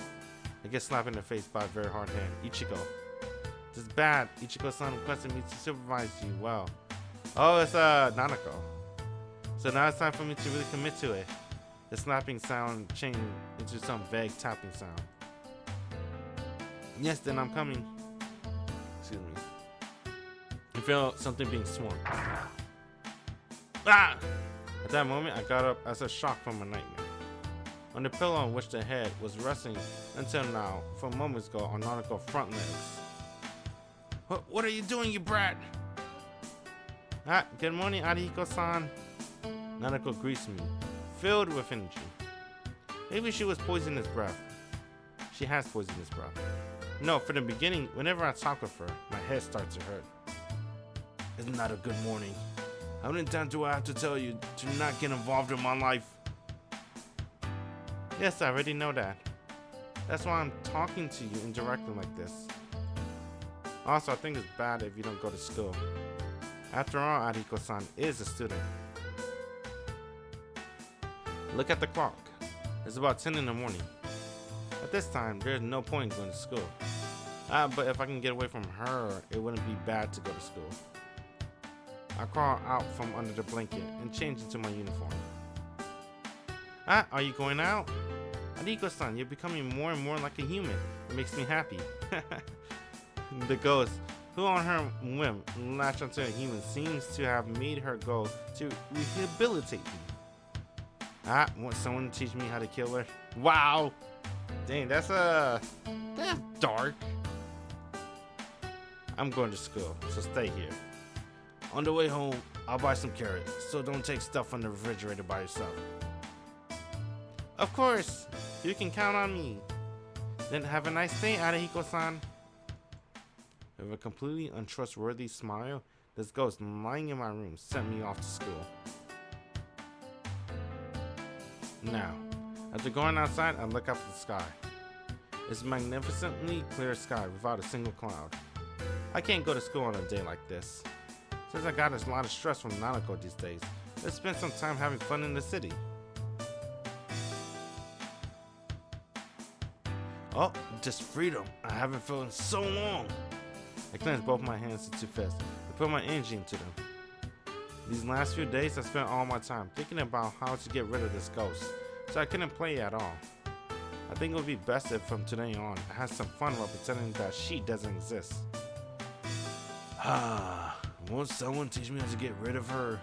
I get slapped in the face by a very hard hand. Ichigo. This is bad. Ichigo-san requested me to supervise you. Well. Oh, it's Nanako. So now it's time for me to really commit to it. The snapping sound changed into some vague tapping sound. Yes, then I'm coming. Excuse me. I feel something being sworn. Ah! At that moment, I got up as a shock from a nightmare. On the pillow on which the head was resting until now, from moments ago, on Nanako's front legs. What are you doing, you brat? Ah, good morning, Ariko-san. Nanako greets me, filled with energy. Maybe she was poisonous breath. She has poisonous breath. No, from the beginning, whenever I talk with her, my head starts to hurt. It's not a good morning. How many times do I have to tell you to not get involved in my life? Yes, I already know that. That's why I'm talking to you indirectly like this. Also, I think it's bad if you don't go to school. After all, Ariko-san is a student. Look at the clock. It's about 10 in the morning. At this time, there's no point in going to school. But if I can get away from her, it wouldn't be bad to go to school. I crawl out from under the blanket and change into my uniform. Are you going out? Ariko-san, you're becoming more and more like a human. It makes me happy. The ghost, who on her whim latched onto a human, seems to have made her go to rehabilitate me. Want someone to teach me how to kill her? Wow! Dang, that's dark. I'm going to school, so stay here. On the way home, I'll buy some carrots, so don't take stuff from the refrigerator by yourself. Of course, you can count on me. Then have a nice day, Ariko-san. With a completely untrustworthy smile, this ghost lying in my room sent me off to school. Now, after going outside, I look up at the sky. It's magnificently clear sky without a single cloud. I can't go to school on a day like this. Since I got a lot of stress from Nanako these days, let's spend some time having fun in the city. Oh, just freedom. I haven't felt in so long. I clenched both my hands into fists and put my energy into them. These last few days, I spent all my time thinking about how to get rid of this ghost, so I couldn't play at all. I think it would be best if from today on, I had some fun while pretending that she doesn't exist. Won't someone teach me how to get rid of her?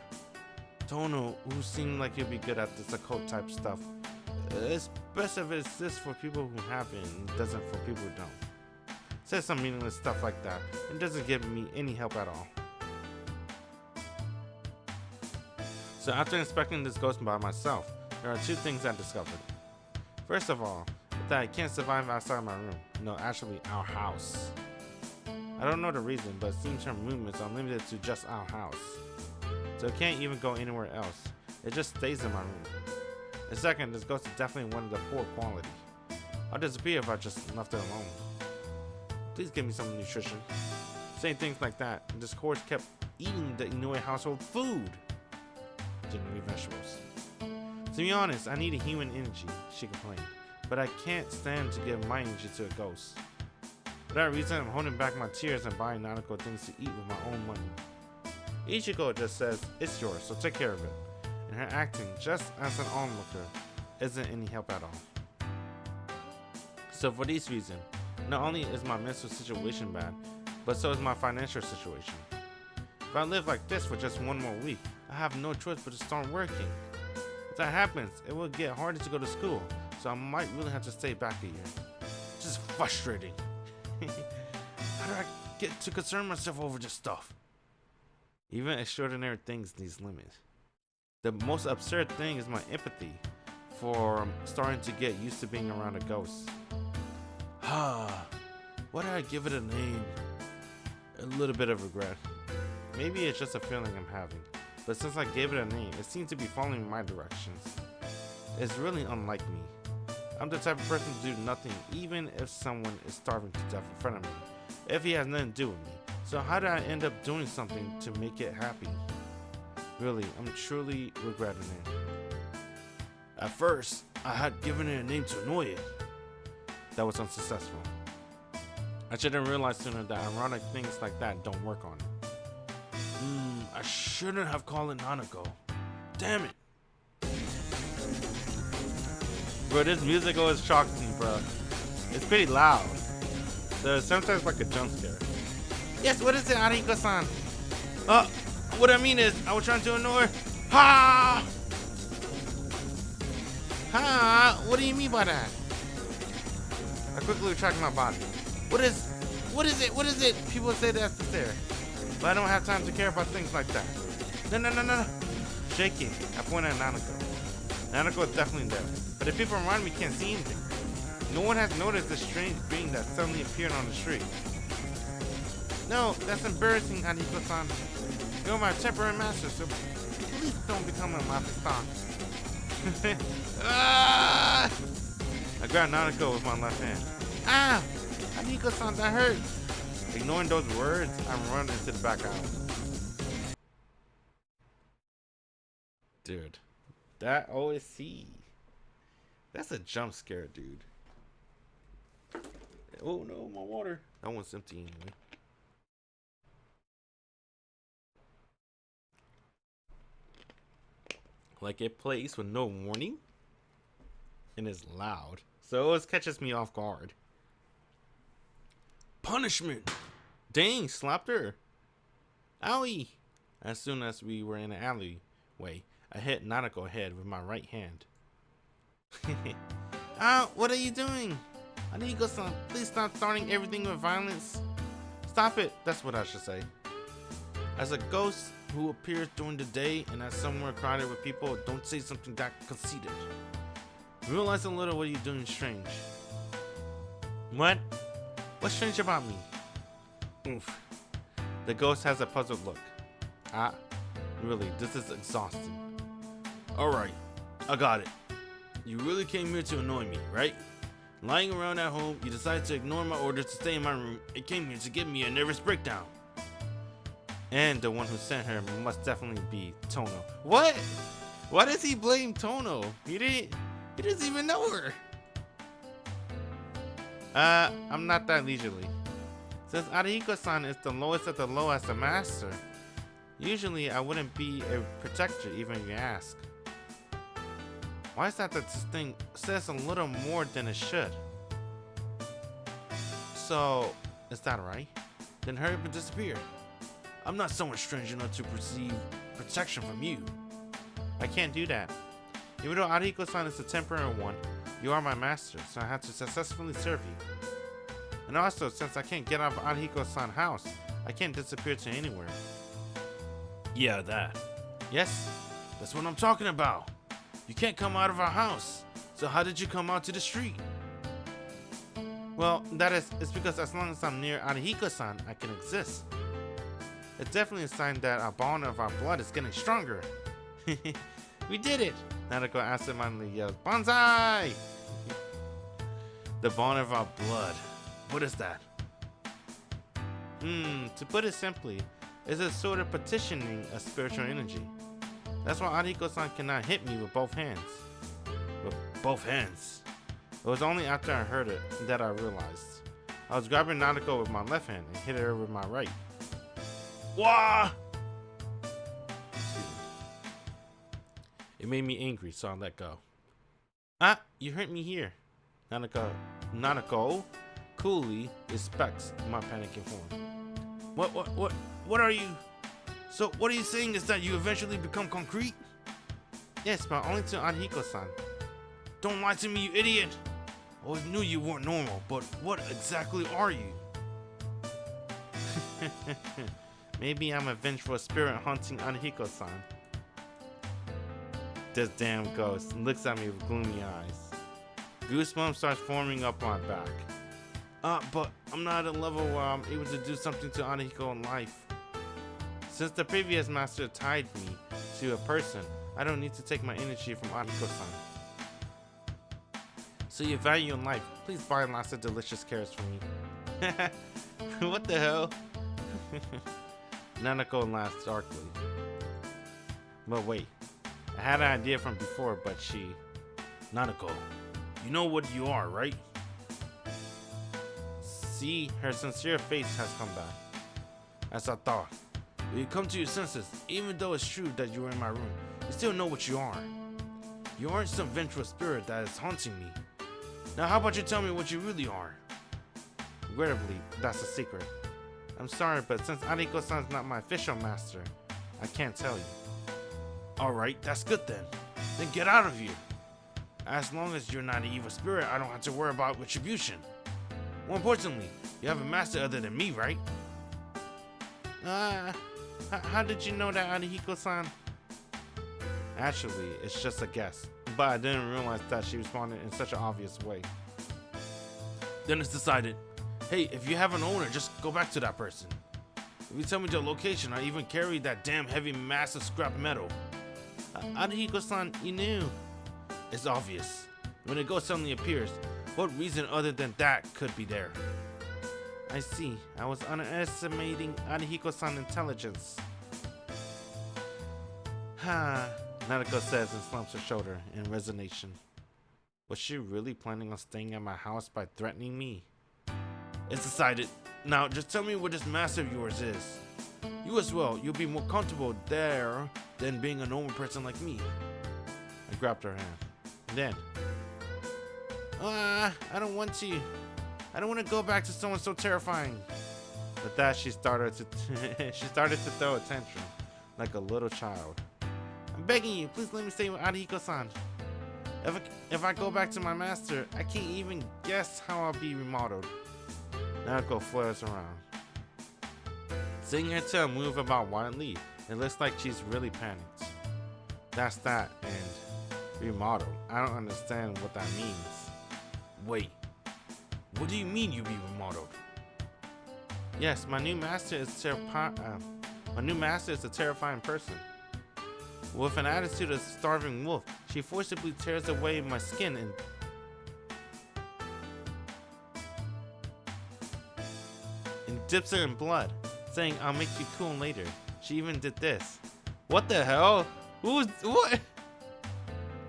Tohno, who seemed like he'd be good at this occult type stuff. It's best if it exists for people who have it and doesn't for people who don't. Says some meaningless stuff like that and doesn't give me any help at all. So after inspecting this ghost by myself, there are two things I discovered. First of all, that I can't survive outside my room. No, actually our house. I don't know the reason, but it seems her movements are limited to just our house. So it can't even go anywhere else. It just stays in my room. And second, this ghost is definitely one of the poor quality. I'll disappear if I just left it alone. Please give me some nutrition. Saying things like that, and this corpse kept eating the Inoue household food. Generally vegetables. To be honest, I need a human energy, she complained. But I can't stand to give my energy to a ghost. For that reason, I'm holding back my tears and buying Nanako things to eat with my own money. Ichiko just says, it's yours, so take care of it. And her acting, just as an onlooker, isn't any help at all. So for these reasons, not only is my mental situation bad, but so is my financial situation. If I live like this for just one more week, I have no choice but to start working. If that happens, it will get harder to go to school, so I might really have to stay back a year. Just frustrating. How do I get to concern myself over this stuff? Even extraordinary things need limits. The most absurd thing is my empathy for starting to get used to being around a ghost. Why did I give it a name? A little bit of regret. Maybe it's just a feeling I'm having, but since I gave it a name, it seems to be following in my directions. It's really unlike me. I'm the type of person to do nothing, even if someone is starving to death in front of me, if he has nothing to do with me. So how did I end up doing something to make it happy? Really, I'm truly regretting it. At first, I had given it a name to annoy it. That was unsuccessful. I should have realized sooner that ironic things like that don't work on it. I shouldn't have called it Nanako. Damn it. Bro, this music always shocks me, bro. It's pretty loud. So it's sometimes like a jump scare. Yes, what is it, Ariko-san? What I mean is, I was trying to annoy her. Ha! Ha! What do you mean by that? I quickly retracted my body. What is it? People say that's there. But I don't have time to care about things like that. No. Shaking. I pointed at Nanako. Nanako is definitely there. But the people around me can't see anything. No one has noticed this strange being that suddenly appeared on the street. No, that's embarrassing, Ariko-san. You're my temporary master, so please don't become a laughing stock. I grabbed Nanako with my left hand. Ariko-san, that hurts. Ignoring those words, I run into the back alley. Dude, that OSC. That's a jump scare, dude. Oh no, my water. That one's empty anyway. Like it plays with no warning. And it's loud. So it always catches me off guard. Punishment! Dang, slapped her. Owie! As soon as we were in the alleyway, I hit Nanako head with my right hand. What are you doing? Ariko-san, please stop starting everything with violence. Stop it, that's what I should say. As a ghost who appears during the day and at somewhere crowded with people, don't say something that conceited. Realize a little what you're doing strange. What? What's strange about me? Oof. The ghost has a puzzled look. Really, this is exhausting. Alright, I got it. You really came here to annoy me, right? Lying around at home, you decided to ignore my orders to stay in my room and came here to give me a nervous breakdown. And the one who sent her must definitely be Tohno. What? Why does he blame Tohno? He doesn't even know her. I'm not that leisurely. Since Arihiko-san is the lowest of the low as the master, usually I wouldn't be a protector even if you ask. Why is that this thing says a little more than it should? So, is that right? Then hurry up and disappear. I'm not someone strange enough to perceive protection from you. I can't do that. Even though Arihiko-san is the temporary one, you are my master, so I have to successfully serve you. And also, since I can't get out of Arihiko-san's house, I can't disappear to anywhere. Yeah, that. Yes, that's what I'm talking about. You can't come out of our house, so how did you come out to the street? Well, it's because as long as I'm near Arihiko-san, I can exist. It's definitely a sign that our bond of our blood is getting stronger. We did it! Nanako absentmindedly yells, Banzai! The bond of our blood. What is that? To put it simply, it's a sort of petitioning a spiritual energy. That's why Arihiko-san cannot hit me with both hands. With both hands? It was only after I heard it that I realized. I was grabbing Nanako with my left hand and hit her with my right. Wah! It made me angry, so I let go. Ah, you hurt me here. Nanako coolly inspects my panicking form. What are you? So what are you saying is that you eventually become concrete? Yes, but only to Arihiko-san. Don't lie to me, you idiot! I always knew you weren't normal, but what exactly are you? Maybe I'm a vengeful spirit hunting Arihiko-san. This damn ghost looks at me with gloomy eyes. Goosebumps starts forming up my back. But I'm not at a level where I'm able to do something to Arihiko in life. Since the previous master tied me to a person, I don't need to take my energy from Arihiko-san. So you value in life, please buy lots of delicious carrots for me. What the hell? Nanako laughs darkly. But wait, I had an idea from before, but she... Nanako, you know what you are, right? See, her sincere face has come back. As I thought, when you come to your senses, even though it's true that you were in my room, you still know what you are. You aren't some vengeful spirit that is haunting me. Now how about you tell me what you really are? Regrettably, that's a secret. I'm sorry, but since Arihiko-san's not my official master, I can't tell you. Alright, that's good then. Then get out of here. As long as you're not an evil spirit, I don't have to worry about retribution. More importantly, you have a master other than me, right? How did you know that, Arihiko-san? Actually, it's just a guess, but I didn't realize that she responded in such an obvious way. Then it's decided, hey, if you have an owner, just go back to that person. If you tell me the location, I even carry that damn heavy mass of scrap metal. Arihiko-san, you knew. It's obvious. When a ghost suddenly appears, what reason other than that could be there? I see. I was underestimating Arihiko-san's intelligence. Nanako says and slumps her shoulder in resignation. Was she really planning on staying at my house by threatening me? It's decided. Now, just tell me where this master of yours is. You as well. You'll be more comfortable there than being a normal person like me. I grabbed her hand. Then, I don't want to. I don't want to go back to someone so terrifying. With that, she started to throw a tantrum like a little child. I'm begging you, please let me stay with Arihiko-san. If I go back to my master, I can't even guess how I'll be remodeled. Nanako flares around. Seeing her tail move about wildly, it looks like she's really panicked. That's that, and remodeled. I don't understand what that means. Wait, what do you mean you be remodeled? Yes, my new master is a terrifying person. With an attitude of a starving wolf, she forcibly tears away my skin and dips it in blood, saying I'll make you cool later. She even did this. What the hell? What?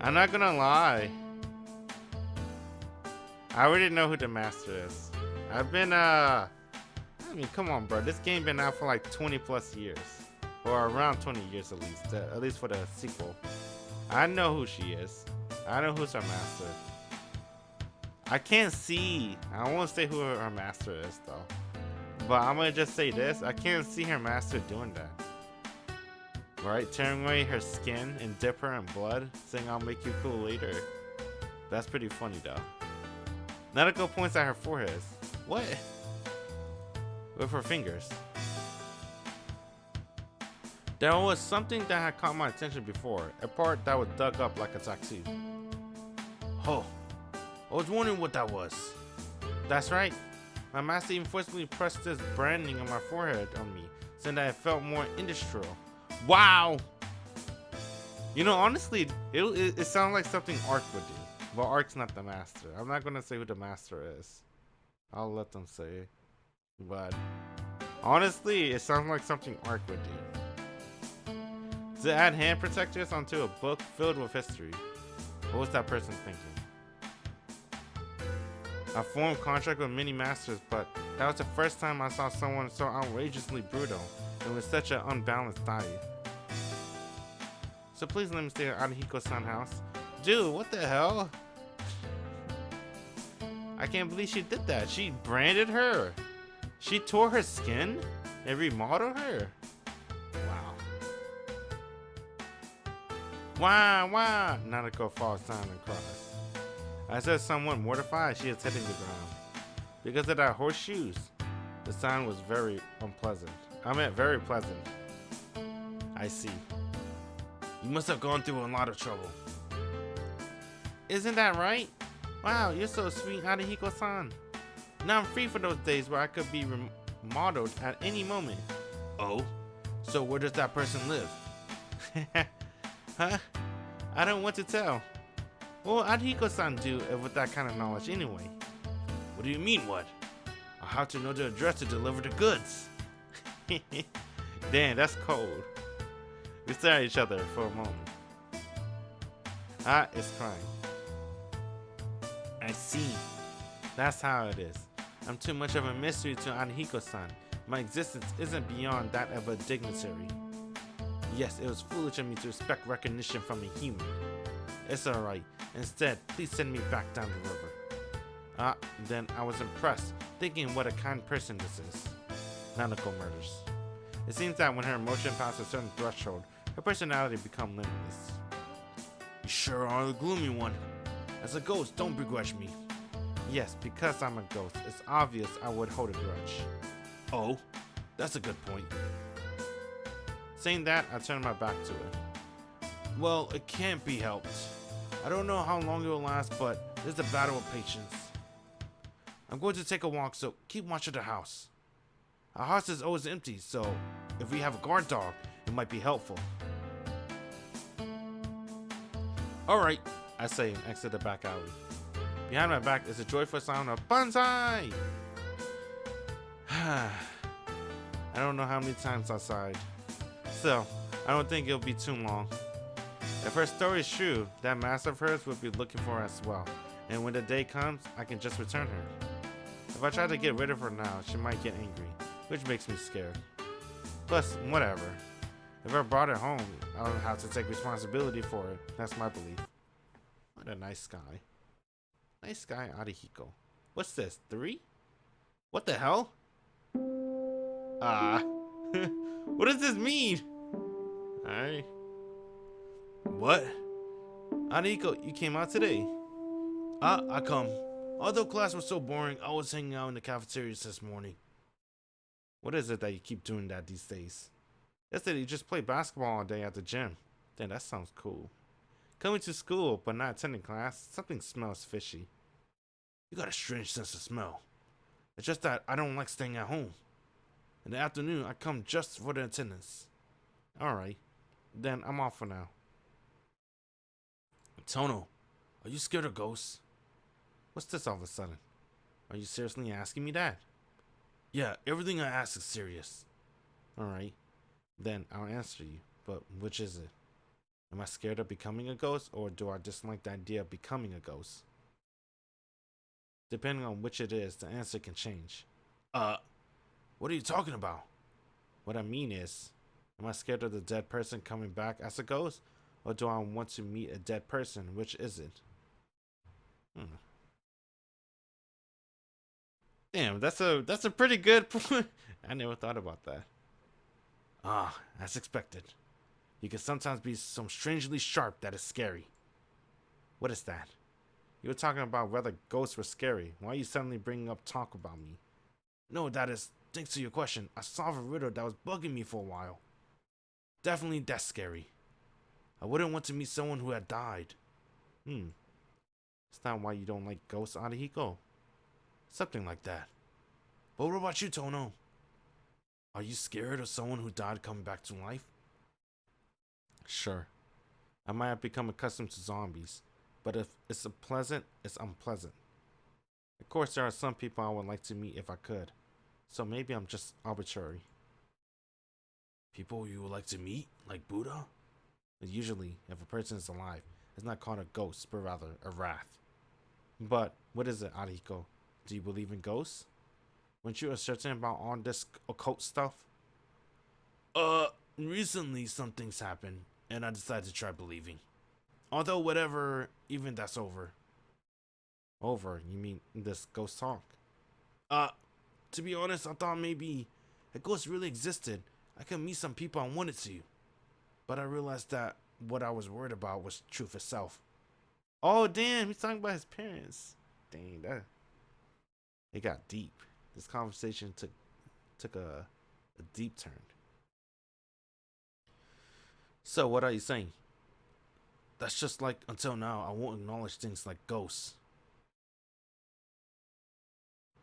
I'm not gonna lie. I already know who the master is. I've been, I mean, come on, bro. This game been out for like 20 plus years. Or around 20 years at least for the sequel. I know who she is. I know who's her master. I can't see. I won't say who her master is, though. But I'm gonna just say this. I can't see her master doing that. Right? Tearing away her skin and dip her in blood, saying I'll make you cool later. That's pretty funny, though. Nanako points at her forehead. What? With her fingers. There was something that had caught my attention before. A part that was dug up like a taxi. Oh, I was wondering what that was. That's right. My master even forcibly pressed this branding on my forehead on me, saying that it felt more industrial. Wow! You know, honestly, it sounds like something Ark would do. But Ark's not the master. I'm not gonna say who the master is. I'll let them say it. But honestly, it sounds like something Ark would do. To add hand protectors onto a book filled with history. What was that person thinking? I formed contract with many masters, but that was the first time I saw someone so outrageously brutal and with such an unbalanced diet. So please let me stay at Adahiko-san house. Dude, what the hell? I can't believe she did that. She branded her. She tore her skin and remodeled her. Wow. Wow. Nanako falls down and cries. I said somewhat mortified she is hitting the ground. Because of that horseshoes, the sound was very unpleasant. I meant very pleasant. I see. You must have gone through a lot of trouble. Isn't that right? Wow, you're so sweet, Adahiko-san. Now I'm free for those days where I could be remodeled at any moment. Oh? So where does that person live? Huh? I don't want to tell. What will Adahiko-san do with that kind of knowledge anyway? What do you mean, what? I'll have to know the address to deliver the goods. Damn, that's cold. We stare at each other for a moment. It's crying. I see. That's how it is. I'm too much of a mystery to Adahiko-san. My existence isn't beyond that of a dignitary. Yes, it was foolish of me to expect recognition from a human. It's alright. Instead, please send me back down the river. Then I was impressed, thinking what a kind person this is. Nanako murders. It seems that when her emotion passes a certain threshold, her personality becomes limitless. You sure are the gloomy one. As a ghost, don't begrudge me. Yes, because I'm a ghost, it's obvious I would hold a grudge. Oh, that's a good point. Saying that, I turned my back to it. Well, it can't be helped. I don't know how long it will last, but there's a battle of patience. I'm going to take a walk, so keep watch of the house. Our house is always empty, so if we have a guard dog, it might be helpful. Alright, I say and exit the back alley. Behind my back is a joyful sound of Banzai! I don't know how many times I sighed. Still, I don't think it'll be too long. If her story is true, that master of hers will be looking for her as well, and when the day comes, I can just return her. If I try to get rid of her now, she might get angry, which makes me scared. Plus, whatever. If I brought her home, I don't have to take responsibility for it. That's my belief. What a nice guy. Nice guy, Adahiko. What's this, 3? What the hell? What does this mean? Alright. What? Adahiko, you came out today? I come. Although class was so boring, I was hanging out in the cafeteria this morning. What is it that you keep doing that these days? Yesterday you just played basketball all day at the gym. Damn, that sounds cool. Coming to school, but not attending class, something smells fishy. You got a strange sense of smell. It's just that I don't like staying at home. In the afternoon, I come just for the attendance. Alright, then I'm off for now. Tohno, are you scared of ghosts? What's this all of a sudden? Are you seriously asking me that? Yeah, everything I ask is serious. Alright, then I'll answer you. But which is it? Am I scared of becoming a ghost, or do I dislike the idea of becoming a ghost? Depending on which it is, the answer can change. What are you talking about? What I mean is, am I scared of the dead person coming back as a ghost, or do I want to meet a dead person? Which is it? Damn, that's a pretty good point. I never thought about that. As expected. You can sometimes be so strangely sharp that it's scary. What is that? You were talking about whether ghosts were scary. Why are you suddenly bringing up talk about me? No, that is, thanks to your question, I solved a riddle that was bugging me for a while. Definitely that's scary. I wouldn't want to meet someone who had died. It's not why you don't like ghosts, Arihiko. Something like that. But what about you, Tohno? Are you scared of someone who died coming back to life? Sure. I might have become accustomed to zombies, but if it's pleasant, it's unpleasant. Of course, there are some people I would like to meet if I could, so maybe I'm just arbitrary. People you would like to meet, like Buddha? Usually, if a person is alive, it's not called a ghost, but rather a wrath. But what is it, Arihiko? Do you believe in ghosts? Weren't you certain about all this occult stuff? Recently some things happened, and I decided to try believing. Although whatever, even that's over. Over? You mean this ghost talk? To be honest, I thought maybe a ghost really existed. I could meet some people I wanted to. But I realized that what I was worried about was truth itself. Oh damn, he's talking about his parents. Dang, that it got deep. This conversation took a deep turn. So what are you saying? That's just like until now I won't acknowledge things like ghosts.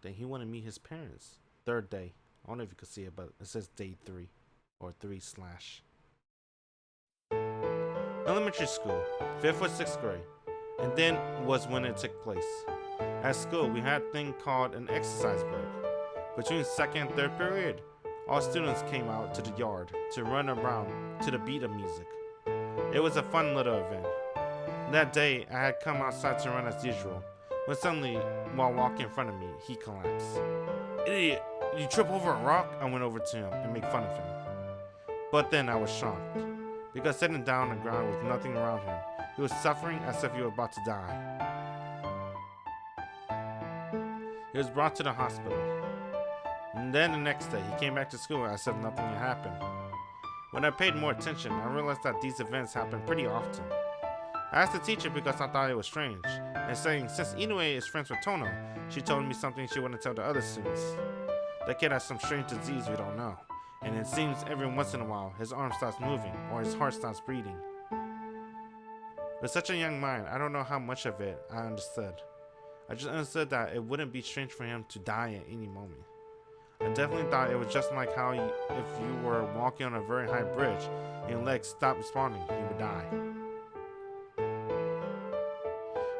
Then he wanted to meet his parents. Third day. I don't know if you can see it, but it says day 3 or 3 slash. Elementary school, 5th or 6th grade. And then was when it took place. At school, we had a thing called an exercise break. Between 2nd and 3rd period, all students came out to the yard to run around to the beat of music. It was a fun little event. That day, I had come outside to run as usual, when suddenly, while walking in front of me, he collapsed. Idiot, you trip over a rock? I went over to him and made fun of him. But then I was shocked, because sitting down on the ground with nothing around him, he was suffering as if he were about to die. He was brought to the hospital. And then the next day, he came back to school as if nothing had happened. When I paid more attention, I realized that these events happen pretty often. I asked the teacher because I thought it was strange, and saying since Inoue is friends with Tohno, she told me something she wouldn't tell the other students. That kid has some strange disease we don't know, and it seems every once in a while his arm starts moving or his heart stops beating. With such a young mind, I don't know how much of it I understood. I just understood that it wouldn't be strange for him to die at any moment. I definitely thought it was just like how if you were walking on a very high bridge and your legs stopped responding, you would die.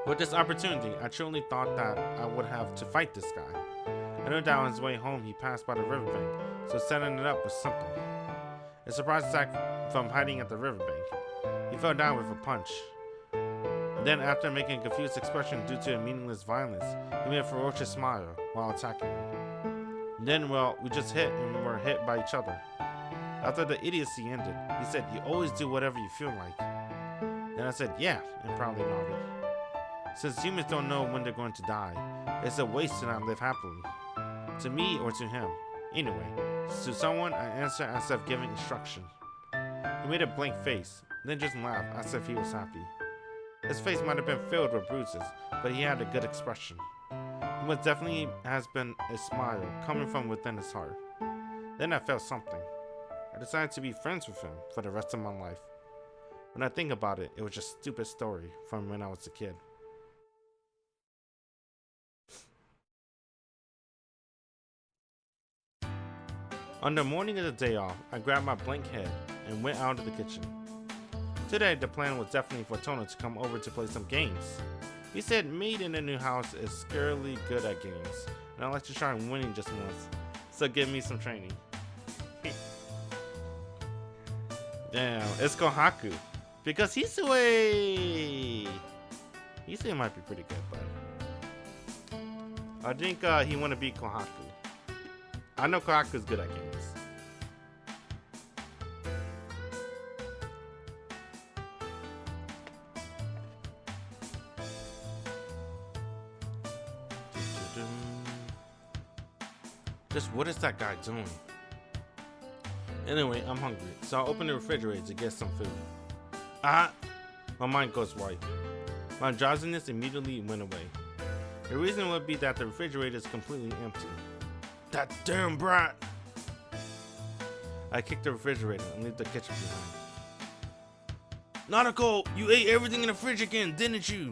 With this opportunity, I truly thought that I would have to fight this guy. I knew that on his way home he passed by the riverbank, so setting it up was simple. It surprised Zach from hiding at the riverbank. He fell down with a punch. Then, after making a confused expression due to a meaningless violence, he made a ferocious smile while attacking me. Then, well, we just hit and were hit by each other. After the idiocy ended, he said, "You always do whatever you feel like." Then I said, "Yeah," and proudly nodded. Since humans don't know when they're going to die, it's a waste to not live happily. To me or to him. Anyway, to someone, I answer as if giving instruction. He made a blank face, then just laughed as if he was happy. His face might have been filled with bruises, but he had a good expression. It most definitely has been a smile coming from within his heart. Then I felt something. I decided to be friends with him for the rest of my life. When I think about it, it was just a stupid story from when I was a kid. On the morning of the day off, I grabbed my blank head and went out of the kitchen. Today, the plan was definitely for Tohno to come over to play some games. He said maid in the new house is scarily good at games, and I'd like to try winning just once, So give me some training. Damn, it's Kohaku. Because Hisue might be pretty good, but I think he want to beat Kohaku. I know Kohaku's good at games. Just what is that guy doing? Anyway, I'm hungry, so I'll open the refrigerator to get some food. My mind goes white. My drowsiness immediately went away. The reason would be that the refrigerator is completely empty. That damn brat! I kicked the refrigerator and leave the kitchen behind. Nanako, you ate everything in the fridge again, didn't you?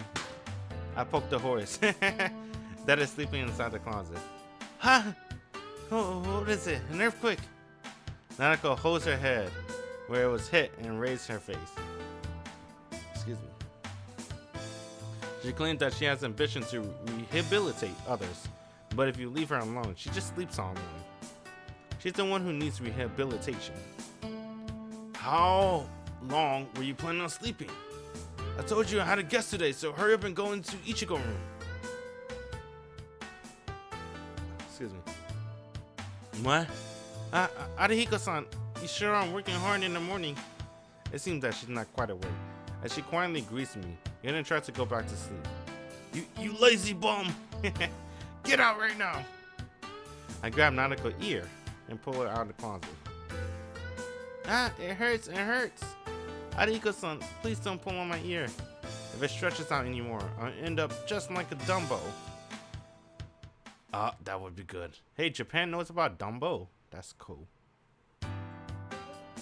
I poked the horse that is sleeping inside the closet. Huh? Oh, what is it? An earthquake? Nanako holds her head where it was hit and raised her face. Excuse me. She claimed that she has ambition to rehabilitate others, but if you leave her alone, she just sleeps all morning. She's the one who needs rehabilitation. How long were you planning on sleeping? I told you I had a guest today, so hurry up and go into Ichigo room. Excuse me. What? Arihiko-san, you sure I'm working hard in the morning? It seems that she's not quite awake, as she quietly greets me, and then tries to go back to sleep. You lazy bum! Get out right now! I grab Nanako's ear and pull her out of the closet. It hurts, it hurts! Arihiko-san, please don't pull on my ear. If it stretches out anymore, I'll end up just like a Dumbo. That would be good. Hey, Japan knows about Dumbo. That's cool.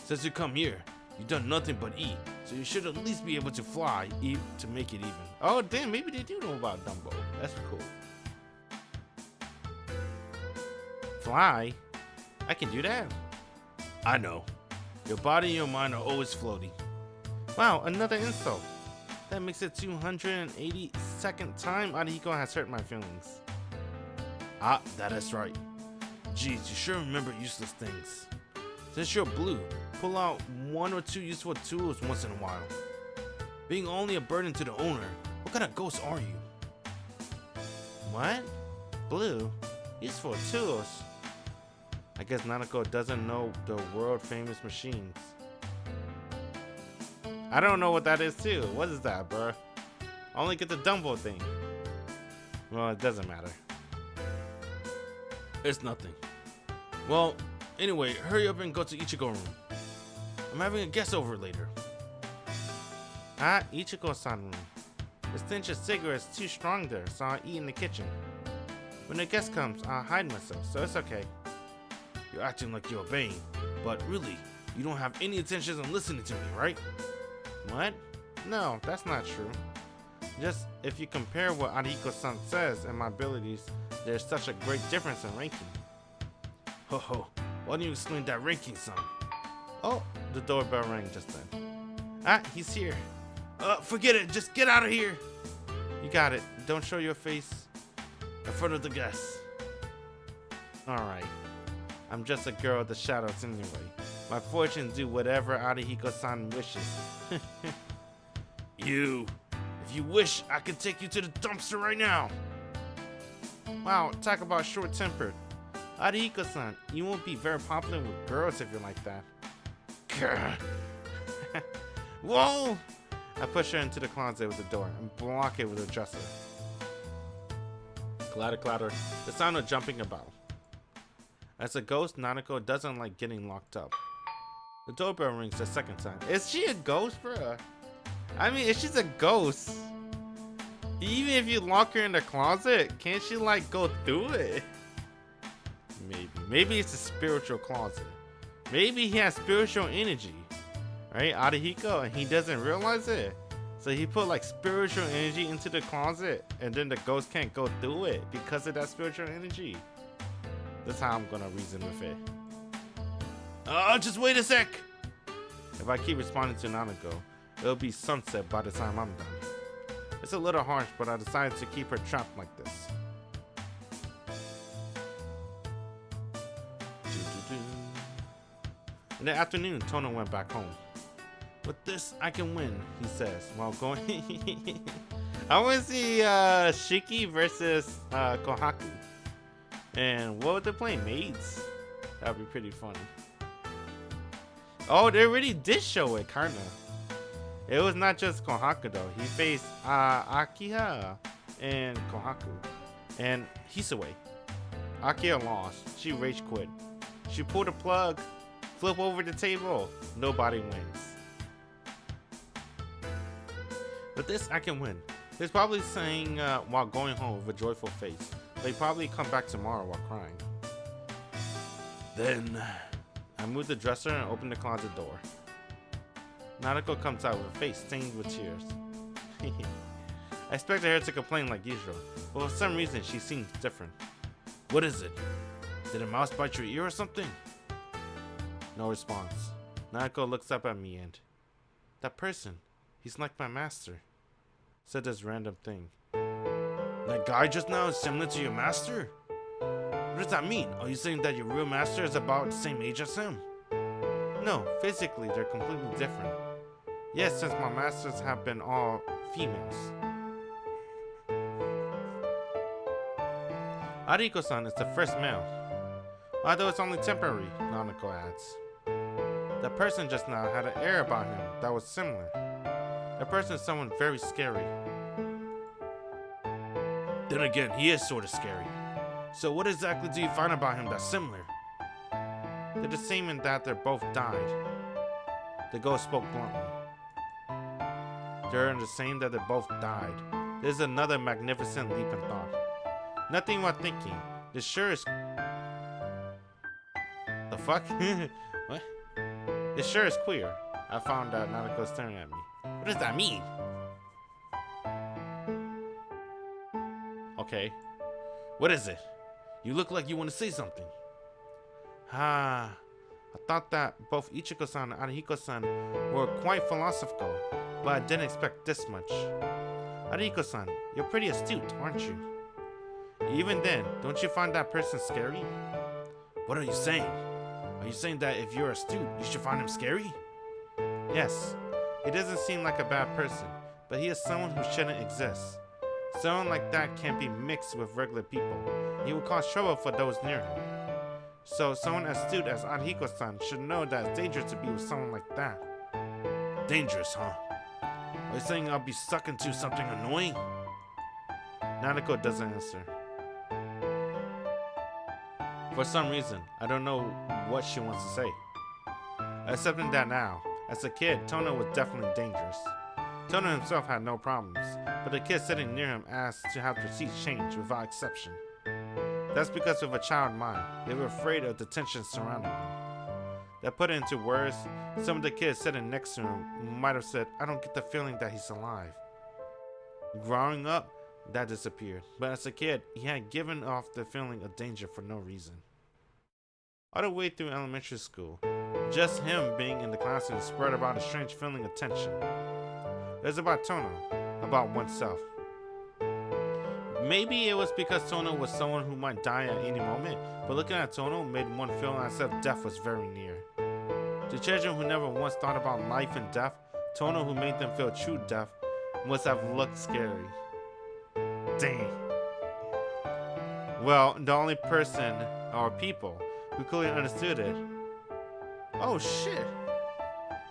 Since you come here, you've done nothing but eat, so you should at least be able to fly, eat to make it even. Oh damn, maybe they do know about Dumbo. That's cool. Fly? I can do that. I know. Your body and your mind are always floating. Wow, another insult. That makes it 282nd time Arihiko has hurt my feelings. That is right. Geez, you sure remember useless things. Since you're blue, pull out 1 or 2 useful tools once in a while. Being only a burden to the owner, what kind of ghost are you? What? Blue? Useful tools? I guess Nanako doesn't know the world famous machines. I don't know what that is too. What is that, bruh? I only get the Dumbo thing. Well, it doesn't matter. It's nothing. Well, anyway, hurry up and go to Ichigo room. I'm having a guest over later. Ichigo-san room. The stench of cigarettes is too strong there, so I'll eat in the kitchen. When the guest comes, I'll hide myself, so it's okay. You're acting like you're obeying, but really, you don't have any intentions on listening to me, right? What? No, that's not true. Just if you compare what Arihiko-san says and my abilities, there's such a great difference in ranking. Ho ho, why don't you explain that ranking, son? Oh, the doorbell rang just then. He's here. Forget it, just get out of here. You got it, don't show your face in front of the guests. Alright, I'm just a girl of the shadows anyway. My fortunes do whatever Arihiko-san wishes. If you wish, I could take you to the dumpster right now. Wow, talk about short-tempered. Arihiko-san, you won't be very popular with girls if you're like that. Whoa! I push her into the closet with the door and block it with a dresser. Clatter, clatter, the sound of jumping about. As a ghost, Nanako doesn't like getting locked up. The doorbell rings the second time. Is she a ghost, bruh? I mean, if she's a ghost, even if you lock her in the closet, can't she like go through it? Maybe it's a spiritual closet. Maybe he has spiritual energy, right? Arihiko, and he doesn't realize it. So he put like spiritual energy into the closet, and then the ghost can't go through it because of that spiritual energy. That's how I'm gonna reason with it. Just wait a sec. If I keep responding to Nanako, it'll be sunset by the time I'm done. It's a little harsh, but I decided to keep her trapped like this. In the afternoon, Tohno went back home. With this, I can win, he says, while going... I want to see Shiki versus Kohaku. And what would they play? Maids? That would be pretty funny. Oh, they already did show it, kinda. It was not just Kohaku though. He faced Akiha and Kohaku. And Hisue. Akiha lost. She rage quit. She pulled a plug. Flip over the table. Nobody wins. But this I can win. He's probably saying while going home with a joyful face. But he probably come back tomorrow while crying. Then I moved the dresser and opened the closet door. Nanako comes out with a face stained with tears. I expected her to complain like usual, but for some reason she seems different. What is it? Did a mouse bite your ear or something? No response. Nanako looks up at me and... That person, he's like my master. Said this random thing. That guy just now is similar to your master? What does that mean? Are you saying that your real master is about the same age as him? No, physically they're completely different. Yes, since my masters have been all females. Ariko-san is the first male. Although it's only temporary, Nanako adds. The person just now had an air about him that was similar. The person is someone very scary. Then again, he is sort of scary. So what exactly do you find about him that's similar? They're the same in that they're both died. The ghost spoke bluntly. They're the same that they both died. There's another magnificent leap in thought. Nothing while thinking. This sure is... The fuck? What? This sure is queer. I found out Nanako staring at me. What does that mean? Okay. What is it? You look like you want to say something. I thought that both Ichiko-san and Arihiko-san were quite philosophical, but I didn't expect this much. Arihiko-san, you're pretty astute, aren't you? Even then, don't you find that person scary? What are you saying? Are you saying that if you're astute, you should find him scary? Yes. He doesn't seem like a bad person, but he is someone who shouldn't exist. Someone like that can't be mixed with regular people. He will cause trouble for those near him. So someone as astute as Arihiko-san should know that it's dangerous to be with someone like that. Dangerous, huh? Are you saying I'll be stuck into something annoying? Nanako doesn't answer. For some reason, I don't know what she wants to say. Accepting that now, as a kid, Tohno was definitely dangerous. Tohno himself had no problems, but the kids sitting near him asked to have their seats changed without exception. That's because with a child mind, they were afraid of the tension surrounding them. That put it into words, some of the kids sitting next to him might have said, I don't get the feeling that he's alive. Growing up, that disappeared, but as a kid, he had given off the feeling of danger for no reason. All the way through elementary school, just him being in the classroom spread about a strange feeling of tension. It was about Tohno, about oneself. Maybe it was because Tohno was someone who might die at any moment, but looking at Tohno made one feel as if death was very near. To children who never once thought about life and death, Tohno who made them feel true death must have looked scary. Dang. Well, the only person, or people, who clearly understood it. Oh shit!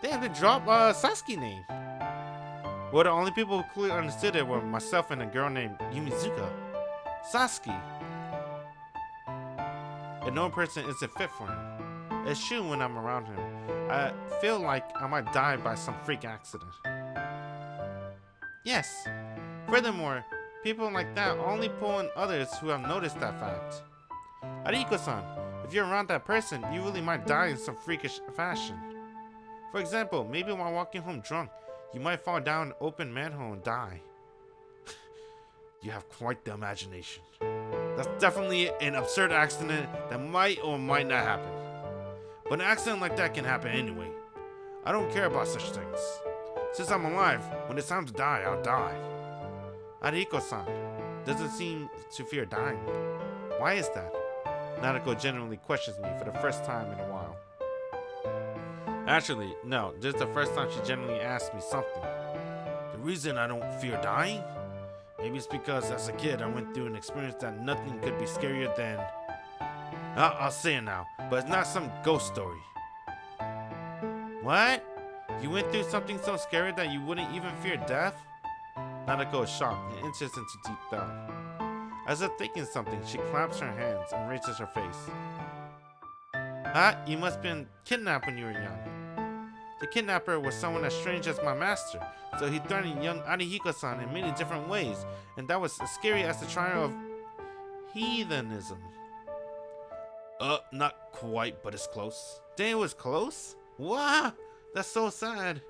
Damn, they dropped Sasuke's name. Well, the only people who clearly understood it were myself and a girl named Yumizuka. Sasuke. And no person isn't fit for him. It's true when I'm around him. I feel like I might die by some freak accident. Yes. Furthermore, people like that only pull in others who have noticed that fact. Ariko-san, if you're around that person, you really might die in some freakish fashion. For example, maybe while walking home drunk, you might fall down an open manhole and die. You have quite the imagination. That's definitely an absurd accident that might or might not happen. But an accident like that can happen anyway. I don't care about such things. Since I'm alive, when it's time to die, I'll die. Ariko-san doesn't seem to fear dying. Why is that? Nanako genuinely questions me for the first time in a while. Actually, no, this is the first time she genuinely asked me something. The reason I don't fear dying? Maybe it's because as a kid I went through an experience that nothing could be scarier than... I'll say it now, but it's not some ghost story. What? You went through something so scary that you wouldn't even fear death? Nanako is shocked and inches into deep thought. As if thinking something, she claps her hands and raises her face. You must have been kidnapped when you were young. The kidnapper was someone as strange as my master, so he threatened young Arihiko-san in many different ways, and that was as scary as the trial of heathenism. Not quite, but it's close. Dang, it was close? Wow, that's so sad.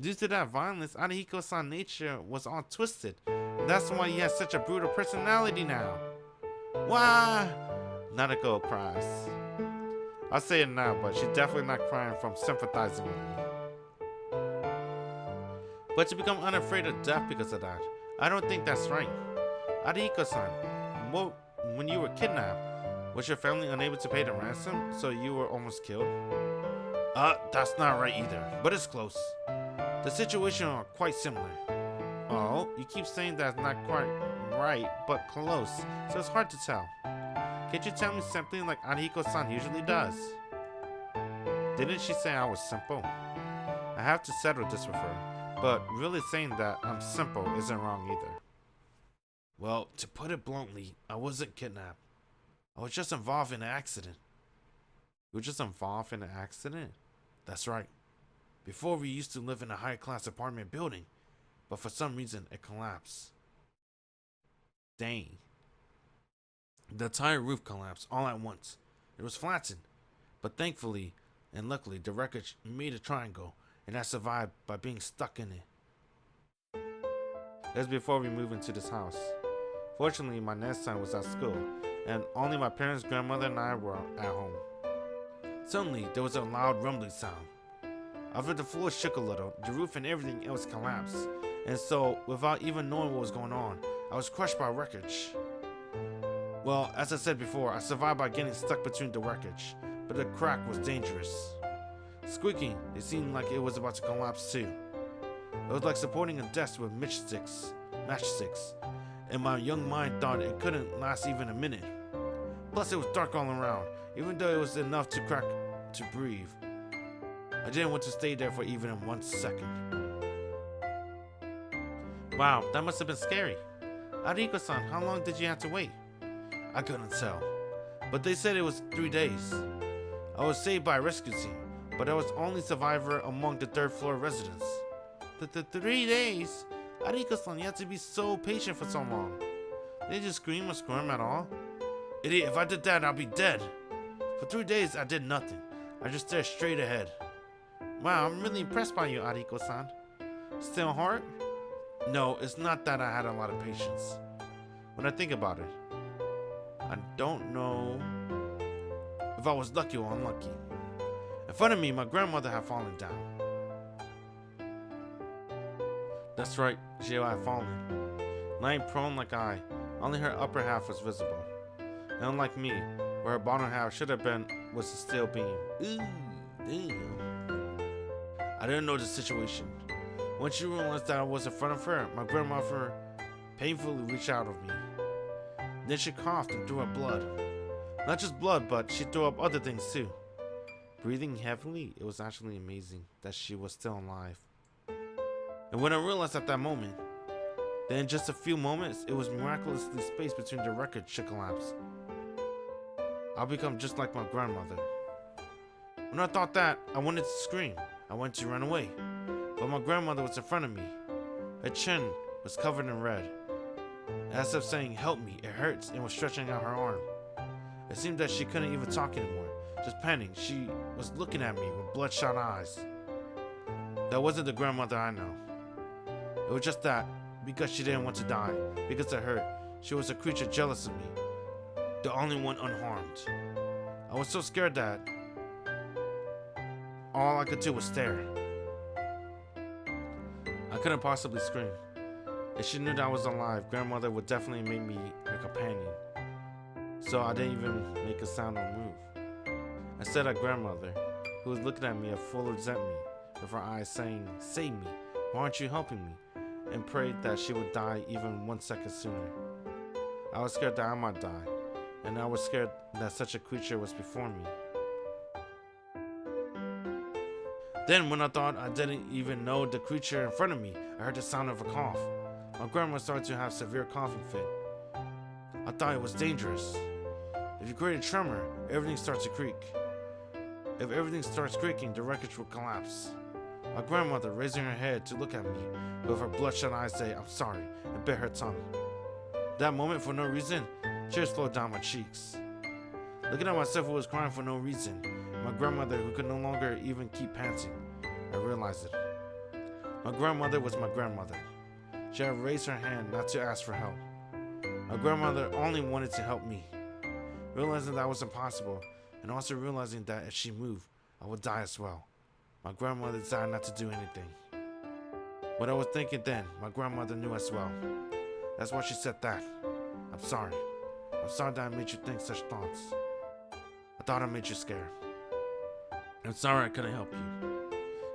Due to that violence, Arihiko-san's nature was all twisted. And that's why he has such a brutal personality now. Wow! Nanako cries. I'll say it now, but she's definitely not crying from sympathizing with me. But to become unafraid of death because of that, I don't think that's right. Arihiko-san, when you were kidnapped, was your family unable to pay the ransom, so you were almost killed? That's not right either, but it's close. The situation are quite similar. Oh, you keep saying that's not quite right, but close, so it's hard to tell. Can't you tell me simply like Arihiko-san usually does? Didn't she say I was simple? I have to settle this with her, but really saying that I'm simple isn't wrong either. Well, to put it bluntly, I wasn't kidnapped. I was just involved in an accident. You were just involved in an accident? That's right. Before we used to live in a high-class apartment building, but for some reason it collapsed. Dang. The entire roof collapsed all at once. It was flattened, but thankfully and luckily the wreckage made a triangle, and I survived by being stuck in it. That was before we moved into this house. Fortunately, my next son was at school, and only my parents, grandmother, and I were at home. Suddenly, there was a loud rumbling sound. After the floor shook a little, the roof and everything else collapsed, and so, without even knowing what was going on, I was crushed by wreckage. Well, as I said before, I survived by getting stuck between the wreckage, but the crack was dangerous. Squeaking, it seemed like it was about to collapse too. It was like supporting a desk with matchsticks, and my young mind thought it couldn't last even a minute. Plus, it was dark all around, even though it was enough to crack to breathe. I didn't want to stay there for even 1 second. Wow, that must have been scary. Arihiko-san, how long did you have to wait? I couldn't tell, but they said it was 3 days. I was saved by a rescue team, but I was the only survivor among the 3rd floor residents. The 3 days? Arihiko-san, you have to be so patient for so long. Did you scream or squirm at all? Idiot, if I did that, I'd be dead. For 3 days, I did nothing. I just stared straight ahead. Wow, I'm really impressed by you, Arihiko-san. Still hard? No, it's not that I had a lot of patience. When I think about it, I don't know if I was lucky or unlucky. In front of me, my grandmother had fallen down. That's right, she had fallen. Lying prone like I, only her upper half was visible. And unlike me, where her bottom half should have been, was a steel beam. Ooh, damn. I didn't know the situation. When she realized that I was in front of her, my grandmother painfully reached out of me. Then she coughed and threw up blood. Not just blood, but she threw up other things too. Breathing heavily, it was actually amazing that she was still alive. And when I realized at that moment, that in just a few moments, it was miraculously spaced between the wreckage should collapse. I'll become just like my grandmother. When I thought that, I wanted to scream. I wanted to run away. But my grandmother was in front of me. Her chin was covered in red. As if saying, "Help me, it hurts," and was stretching out her arm. It seemed that she couldn't even talk anymore. Just panting, she was looking at me with bloodshot eyes. That wasn't the grandmother I know. It was just that, because she didn't want to die, because of her, she was a creature jealous of me. The only one unharmed. I was so scared that all I could do was stare. I couldn't possibly scream. If she knew that I was alive, grandmother would definitely make me her companion. So I didn't even make a sound or move. I said at grandmother, who was looking at me at full resentment, with her eyes saying, "Save me, why aren't you helping me?" and prayed that she would die even 1 second sooner. I was scared that I might die, and I was scared that such a creature was before me. Then, when I thought I didn't even know the creature in front of me, I heard the sound of a cough. My grandma started to have severe coughing fit. I thought it was dangerous. If you create a tremor, everything starts to creak. If everything starts creaking, the wreckage will collapse. My grandmother, raising her head to look at me, with her bloodshot eyes say, "I'm sorry," and bit her tongue. That moment, for no reason, tears flowed down my cheeks. Looking at myself who was crying for no reason, my grandmother who could no longer even keep panting, I realized it. My grandmother was my grandmother. She had raised her hand not to ask for help. My grandmother only wanted to help me. Realizing that was impossible, and also realizing that if she moved, I would die as well, my grandmother decided not to do anything. What I was thinking then, my grandmother knew as well. That's why she said that. "I'm sorry. I'm sorry that I made you think such thoughts. I thought I made you scared. I'm sorry I couldn't help you."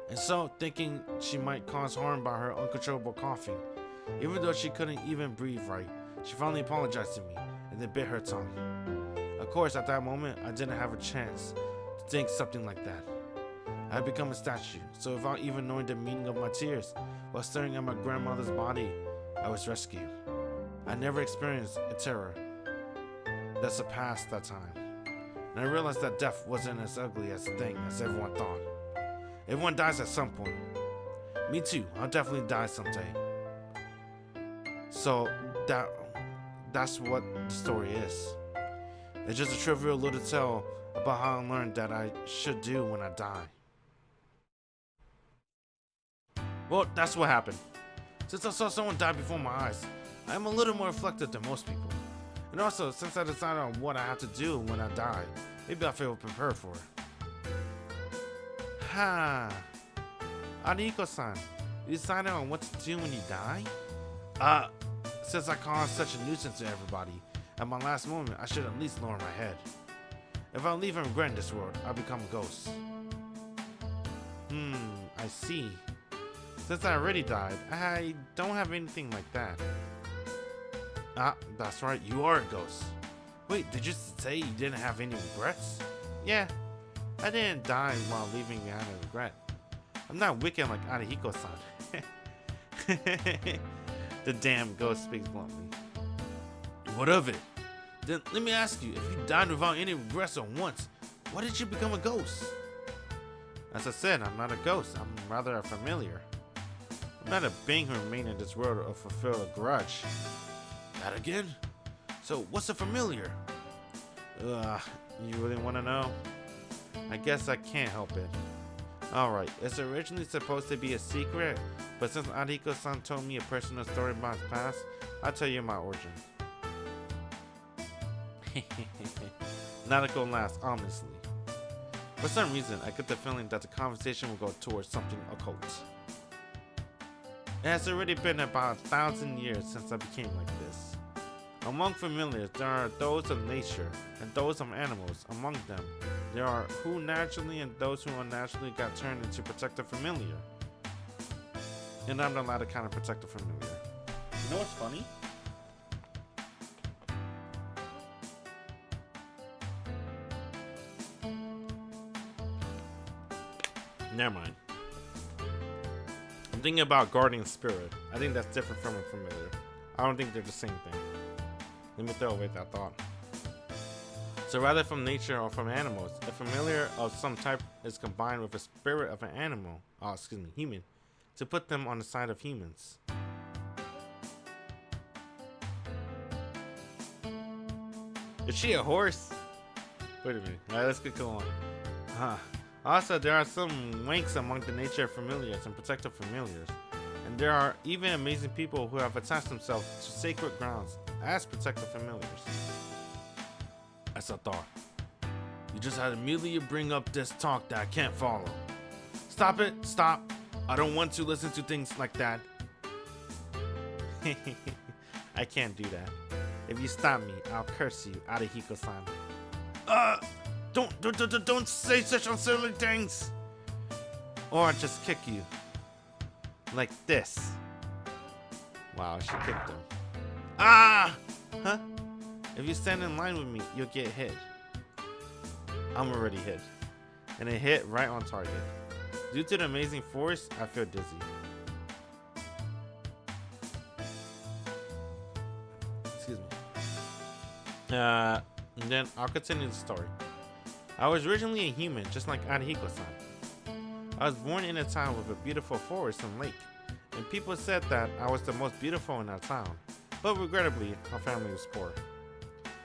And so, thinking she might cause harm by her uncontrollable coughing, even though she couldn't even breathe right, she finally apologized to me and then bit her tongue. Of course, at that moment, I didn't have a chance to think something like that. I had become a statue, so without even knowing the meaning of my tears, while staring at my grandmother's body, I was rescued. I never experienced a terror that surpassed that time, and I realized that death wasn't as ugly as a thing as everyone thought. Everyone dies at some point. Me too, I'll definitely die someday. So that's what the story is. It's just a trivial little tale about how I learned that I should do when I die. Well, that's what happened. Since I saw someone die before my eyes, I am a little more reflective than most people. And also, since I decided on what I have to do when I die, maybe I feel prepared for it. Ha! Ariko-san, you decided on what to do when you die? Since I caused such a nuisance to everybody, at my last moment, I should at least lower my head. If I leave and regret in this world, I'll become a ghost. I see. Since I already died, I don't have anything like that. That's right, you are a ghost. Wait, did you say you didn't have any regrets? Yeah, I didn't die while leaving behind a regret. I'm not wicked like Ariko-san. The damn ghost speaks bluntly. What of it? Then let me ask you, if you died without any regrets or once, why did you become a ghost? As I said, I'm not a ghost, I'm rather a familiar. I'm not a being who remained in this world or fulfill a grudge. That again? So what's a familiar? You really want to know? I guess I can't help it. Alright, it's originally supposed to be a secret, but since Ariko-san told me a personal story about his past, I'll tell you my origin. Nanako laughs ominously. For some reason, I get the feeling that the conversation will go towards something occult. It has already been about 1,000 years since I became like this. Among familiars, there are those of nature and those of animals. Among them, there are who naturally and those who unnaturally got turned into protective familiar. And I'm the latter kind of protective familiar. You know what's funny? Never mind. I'm thinking about guardian spirit. I think that's different from a familiar. I don't think they're the same thing. Let me throw away that thought. So rather from nature or from animals, a familiar of some type is combined with a spirit of an animal, human, to put them on the side of humans. Is she a horse? Wait a minute. Alright, let's get going. Also, there are some wanks among the nature of familiars and protective familiars. And there are even amazing people who have attached themselves to sacred grounds as protective familiars. As I thought. You just had to immediately bring up this talk that I can't follow. Stop it, stop. I don't want to listen to things like that. I can't do that. If you stop me, I'll curse you, Ariko-san. Don't say such unseemly things! Or I'll just kick you. Like this. Wow, she kicked him. Ah! Huh? If you stand in line with me, you'll get hit. I'm already hit. And it hit right on target. Due to the amazing force, I feel dizzy. Excuse me. Then I'll continue the story. I was originally a human, just like Arihiko-san. I was born in a town with a beautiful forest and lake, and people said that I was the most beautiful in our town. But regrettably, our family was poor.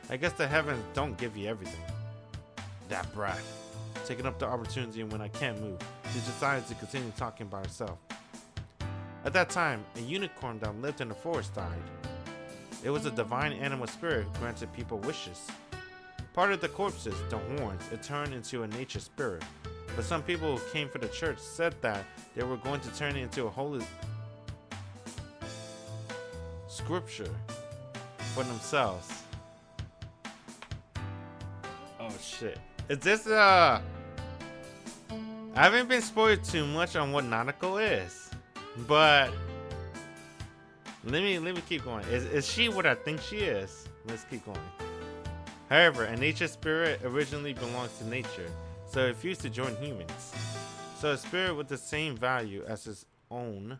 I guess the heavens don't give you everything. That brat, taking up the opportunity when I can't move, she decided to continue talking by herself. At that time, a unicorn that lived in the forest died. It was a divine animal spirit who granted people wishes. Part of the corpses, the horns, it turned into a nature spirit. But some people who came for the church said that they were going to turn it into a holy scripture for themselves. Oh shit. Is this I haven't been spoiled too much on what Nanako is. But let me keep going. Is she what I think she is? Let's keep going. However, a nature spirit originally belongs to nature, so it refused to join humans. So a spirit with the same value as his own.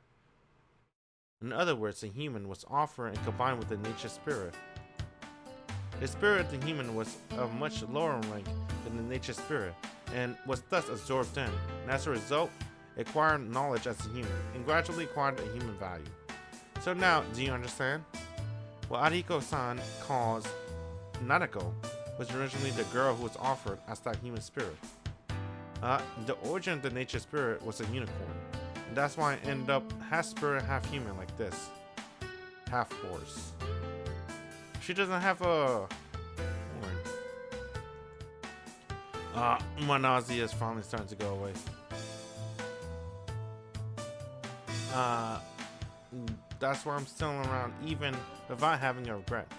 In other words, a human was offered and combined with the nature spirit. The spirit of the human was of much lower rank than the nature spirit, and was thus absorbed in, and as a result, acquired knowledge as a human, and gradually acquired a human value. So now, do you understand? What Arihiko-san calls Nanako was originally the girl who was offered as that human spirit. The origin of the nature spirit was a unicorn, and that's why I ended up half spirit, half human like this. Half horse. She doesn't have a horn. My nausea is finally starting to go away. That's why I'm still around even without having a regret.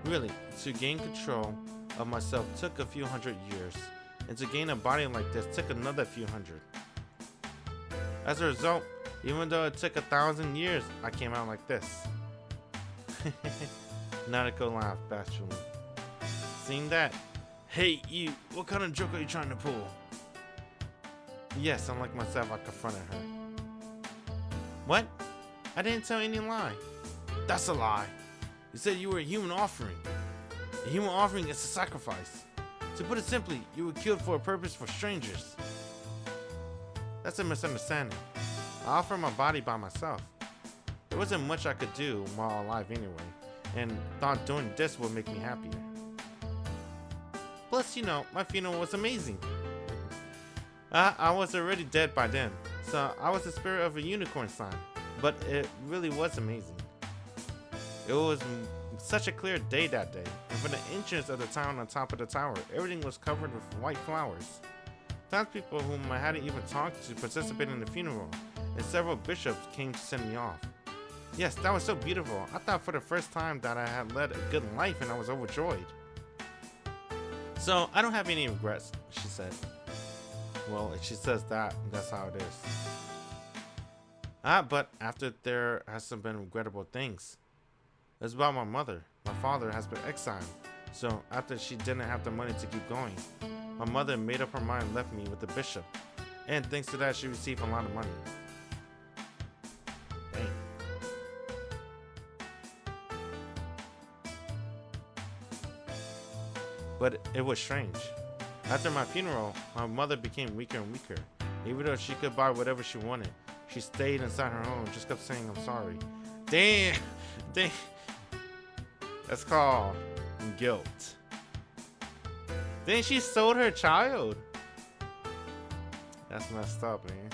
Really, to gain control of myself took a few hundred years, and to gain a body like this took another few hundred. As a result, even though it took 1,000 years, I came out like this. Nanako laughed bashfully. Seeing that, hey you, what kind of joke are you trying to pull? Yes, unlike myself, I confronted her. What? I didn't tell any lie. That's a lie. You said you were a human offering. A human offering is a sacrifice. To put it simply, you were killed for a purpose for strangers. That's a misunderstanding. I offered my body by myself. There wasn't much I could do while alive anyway, and thought doing this would make me happier. Plus, you know, my funeral was amazing. I was already dead by then, so I was the spirit of a unicorn sign, but it really was amazing. It was such a clear day that day, and from the entrance of the town on top of the tower, everything was covered with white flowers. Townspeople whom I hadn't even talked to participated in the funeral, and several bishops came to send me off. Yes, that was so beautiful. I thought for the first time that I had led a good life, and I was overjoyed. So, I don't have any regrets, she said. Well, if she says that, that's how it is. But after there has been regrettable things. It's about my mother. My father has been exiled, so after she didn't have the money to keep going, my mother made up her mind and left me with the bishop, and thanks to that she received a lot of money. Dang. But it was strange. After my funeral, my mother became weaker and weaker. Even though she could buy whatever she wanted, she stayed inside her home and just kept saying, I'm sorry. Damn! Damn! That's called guilt. Then she sold her child. That's messed up, man.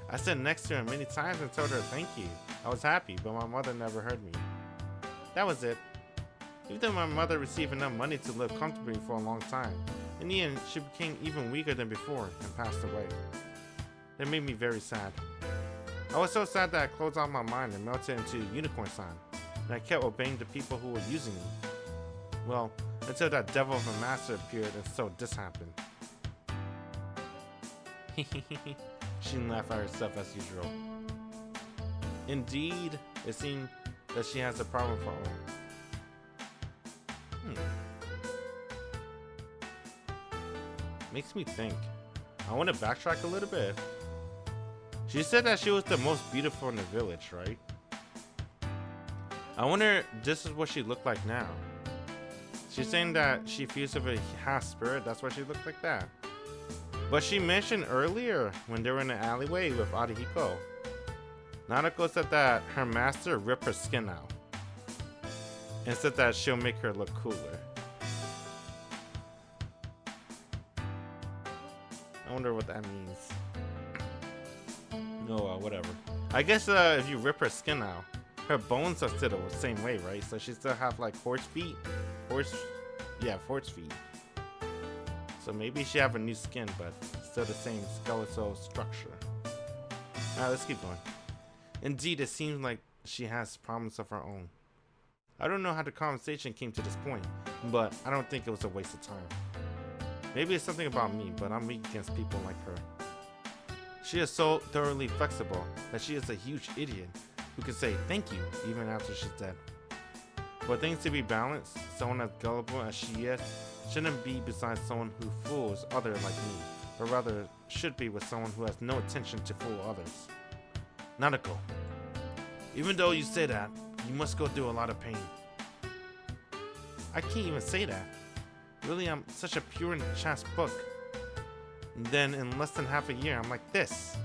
I sat next to her many times and told her thank you. I was happy, but my mother never heard me. That was it. Even though my mother received enough money to live comfortably for a long time, in the end, she became even weaker than before and passed away. That made me very sad. I was so sad that I closed off my mind and melted into a unicorn sign, and I kept obeying the people who were using me. Well, until that devil of a master appeared, and so this happened. She laughed at herself as usual. Indeed, it seemed that she has a problem for her. Makes me think. I want to backtrack a little bit. She said that she was the most beautiful in the village, right? I wonder if this is what she looked like now. She's saying that she feels of a half spirit, that's why she looked like that. But she mentioned earlier when they were in the alleyway with Arihiko, Nanako said that her master ripped her skin out and said that she'll make her look cooler. I wonder what that means. Oh well, whatever. I guess if you rip her skin out, her bones are still the same way, right? So she still have like horse feet. Horse feet. So maybe she have a new skin, but still the same skeletal structure. Alright, let's keep going. Indeed, it seems like she has problems of her own. I don't know how the conversation came to this point, but I don't think it was a waste of time. Maybe it's something about me, but I'm weak against people like her. She is so thoroughly flexible that she is a huge idiot who can say thank you even after she's dead. For things to be balanced, someone as gullible as she is shouldn't be beside someone who fools others like me, but rather should be with someone who has no intention to fool others. Nanako, even though you say that, you must go through a lot of pain. I can't even say that. Really, I'm such a pure and chaste book. And then in less than half a year, I'm like this.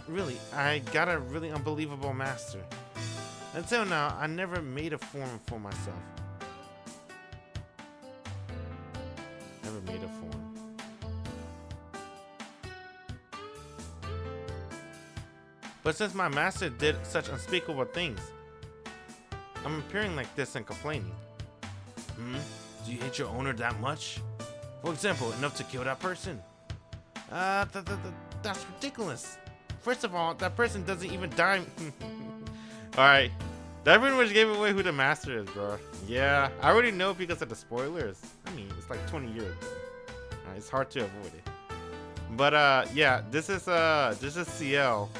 Really, I got a really unbelievable master. Until now, I never made a form for myself. Never made a form. But since my master did such unspeakable things, I'm appearing like this and complaining. Do you hate your owner that much? For example, enough to kill that person? That's ridiculous. First of all, that person doesn't even die. Alright, that pretty much gave away who the master is, bro. Yeah, I already know because of the spoilers. I mean, it's like 20 years ago. It's hard to avoid it. But yeah, this is CL.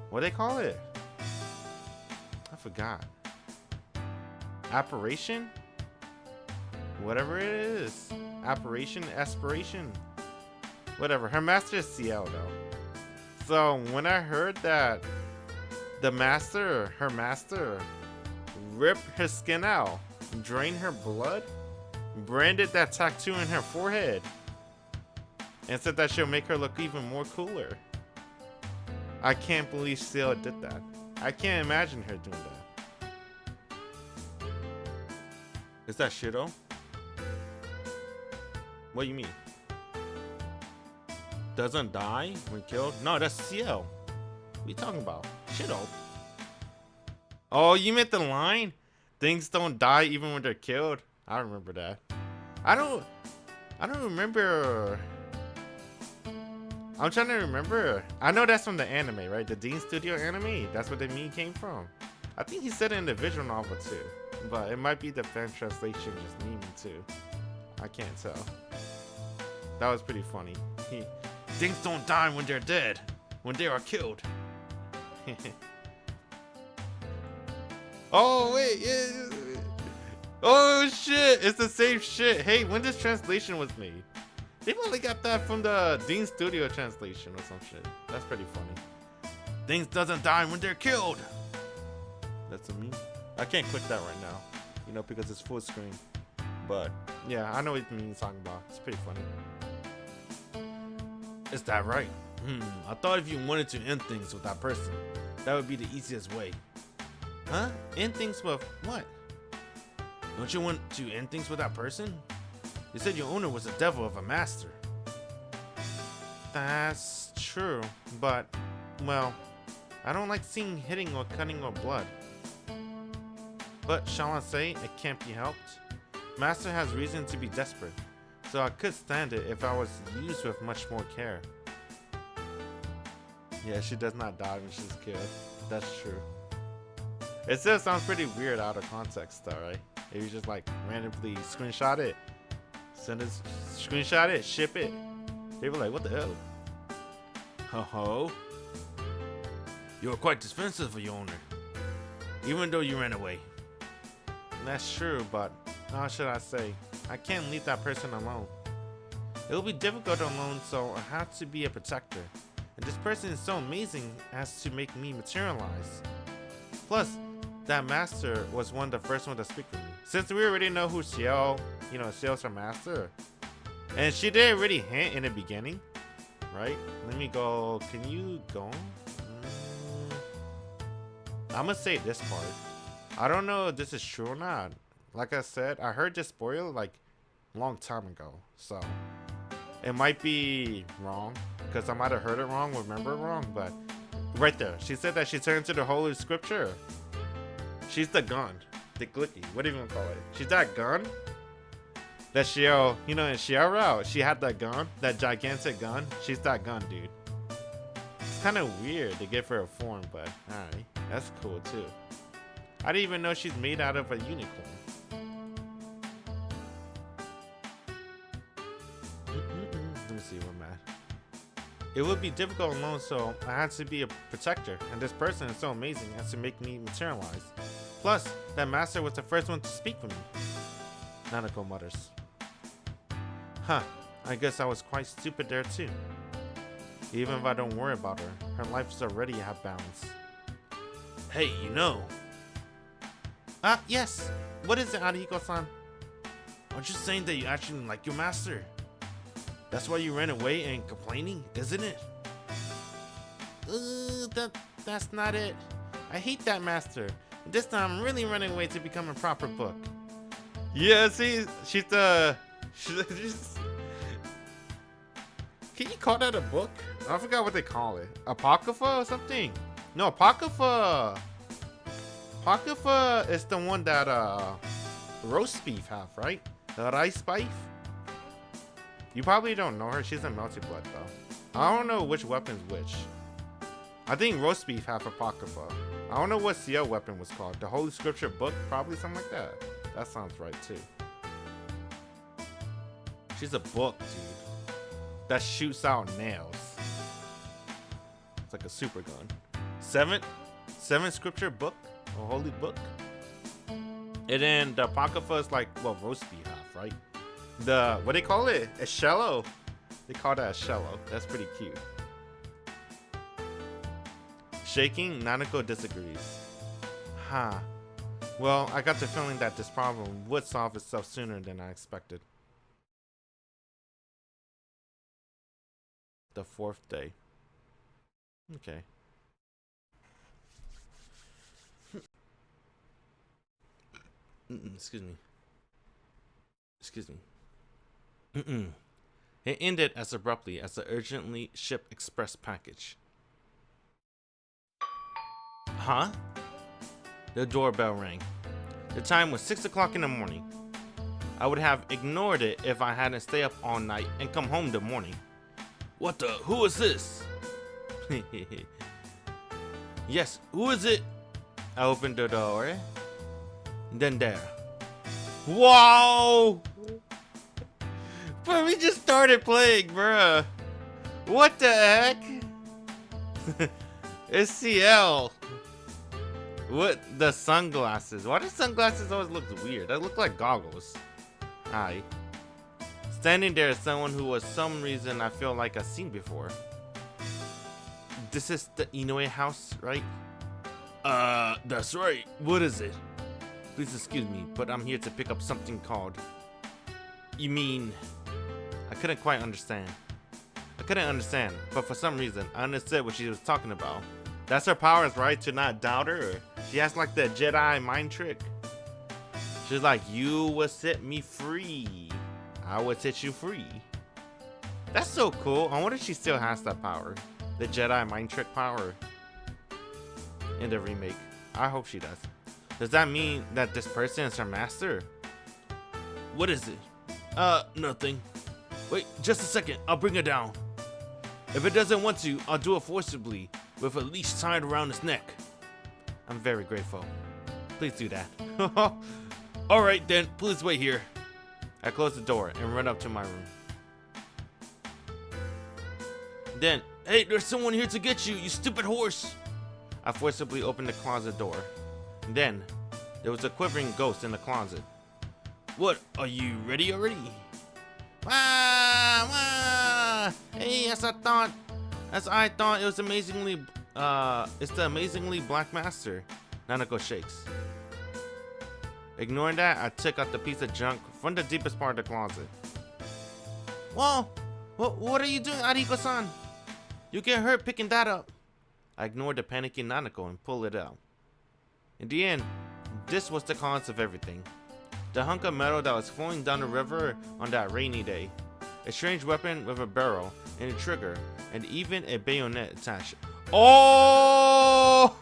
What do they call it? I forgot. Apparition? Whatever it is. Apparition, aspiration. Whatever. Her master is CL though. So when I heard that her master, ripped her skin out, drained her blood, branded that tattoo in her forehead, and said that she'll make her look even more cooler. I can't believe CL did that. I can't imagine her doing that. Is that Shido? What do you mean? Doesn't die when killed? No, that's CL. What are you talking about? Shido. Oh, you meant the line? Things don't die even when they're killed. I remember that. I don't remember. I'm trying to remember. I know that's from the anime, right? The Dean Studio anime. That's where the meme came from. I think he said it in the visual novel too, but it might be the fan translation just memeing too. I can't tell. That was pretty funny. Things don't die when they're dead, when they are killed. Oh wait, yeah. Oh shit, it's the same shit. Hey, when this translation was made? They probably got that from the Dean Studio translation or some shit. That's pretty funny. Things doesn't die when they're killed. That's a meme. I can't click that right now, you know, because it's full screen. But yeah, I know what you mean talking about. It's pretty funny. Is that right? I thought if you wanted to end things with that person, that would be the easiest way. Huh? End things with what? Don't you want to end things with that person? You said your owner was a devil of a master. That's true, but, well, I don't like seeing hitting or cutting or blood. But shall I say, it can't be helped. Master has reason to be desperate, so I could stand it if I was used with much more care. Yeah, she does not die when she's killed. That's true. It still sounds pretty weird out of context though, right? If you just like randomly screenshot it, screenshot it, ship it. They were like, what the hell? Ho. You were quite defensive of your owner, even though you ran away. That's true, but how should I say? I can't leave that person alone. It will be difficult alone, so I have to be a protector. And this person is so amazing as to make me materialize. Plus, that master was one of the first ones to speak for me. Since we already know who Xiao, Xiao's her master. And she did already hint in the beginning, right? Let me go. Can you go? I'm gonna say this part. I don't know if this is true or not. Like I said, I heard this spoiler like a long time ago. So it might be wrong because I might have heard it wrong, remember it wrong. But right there, she said that she turned to the Holy Scripture. She's the gun, the glicky. What do you even call it? She's that gun that Xiao, in Xiao route, she had that gun, that gigantic gun. She's that gun, dude. It's kind of weird to give her a form, but alright, that's cool too. I didn't even know she's made out of a unicorn. Let me see where I'm at. It would be difficult alone, so I had to be a protector, and this person is so amazing as to make me materialize. Plus, that master was the first one to speak for me. Nanako mutters. Huh, I guess I was quite stupid there too. Even if I don't worry about her, her life is already out of balance. Hey, yes. What is it, Ariko-san? Aren't you saying that you actually like your master? That's why you ran away and complaining, isn't it? That's not it. I hate that master. This time I'm really running away to become a proper book. Yeah, see, she's can you call that a book? I forgot what they call it. Apocrypha or something? No, Apocrypha. Apocrypha is the one that roast beef have, right? The rice beef. You probably don't know her. She's a melted blood though. I don't know which weapon's which. I think roast beef have Apocrypha. I don't know what Xiao weapon was called. The Holy Scripture book, probably something like that. That sounds right too. She's a book, dude, that shoots out nails. It's like a super gun. Seven scripture book, a holy book. And then the Apocrypha is like what roast beef have, right? The what they call it? A shello. They call that a shello. That's pretty cute. Shaking, Nanako disagrees. Huh. Well, I got the feeling that this problem would solve itself sooner than I expected. The fourth day. Okay. Excuse me. It ended as abruptly as the urgently shipped express package. Huh? The doorbell rang. The time was 6 o'clock in the morning. I would have ignored it if I hadn't stayed up all night and come home the morning. What the? Who is this? Yes, who is it? I opened the door. Then there. Wow! But we just started playing, bruh. What the heck? It's CL. What the sunglasses? Why do sunglasses always look weird? They look like goggles. Aye. Standing there is someone who was some reason I feel like I've seen before. This is the Inoue house, right? That's right. What is it? Please excuse me, but I'm here to pick up something called... You mean... I couldn't quite understand. But for some reason, I understood what she was talking about. That's her powers, right? To not doubt her. She has like the Jedi mind trick. She's like, you will set me free. I will set you free. That's so cool. I wonder if she still has that power. The Jedi mind trick power. In the remake. I hope she does. Does that mean that this person is her master? What is it? Nothing. Wait, just a second. I'll bring her down. If it doesn't want to, I'll do it forcibly with a leash tied around its neck. I'm very grateful. Please do that. Alright then, please wait here. I close the door and run up to my room. Then, hey, there's someone here to get you, you stupid horse! I forcibly opened the closet door. Then, there was a quivering ghost in the closet. What, are you ready already? Wah, wah. Hey, as I thought, it was it's the amazingly black master. Nanako shakes. Ignoring that, I took out the piece of junk from the deepest part of the closet. Whoa! What are you doing, Ariko-san? You get hurt picking that up. I ignored the panicking Nanako and pulled it out. In the end, this was the cause of everything. The hunk of metal that was flowing down the river on that rainy day. A strange weapon with a barrel and a trigger, and even a bayonet attached. Oh!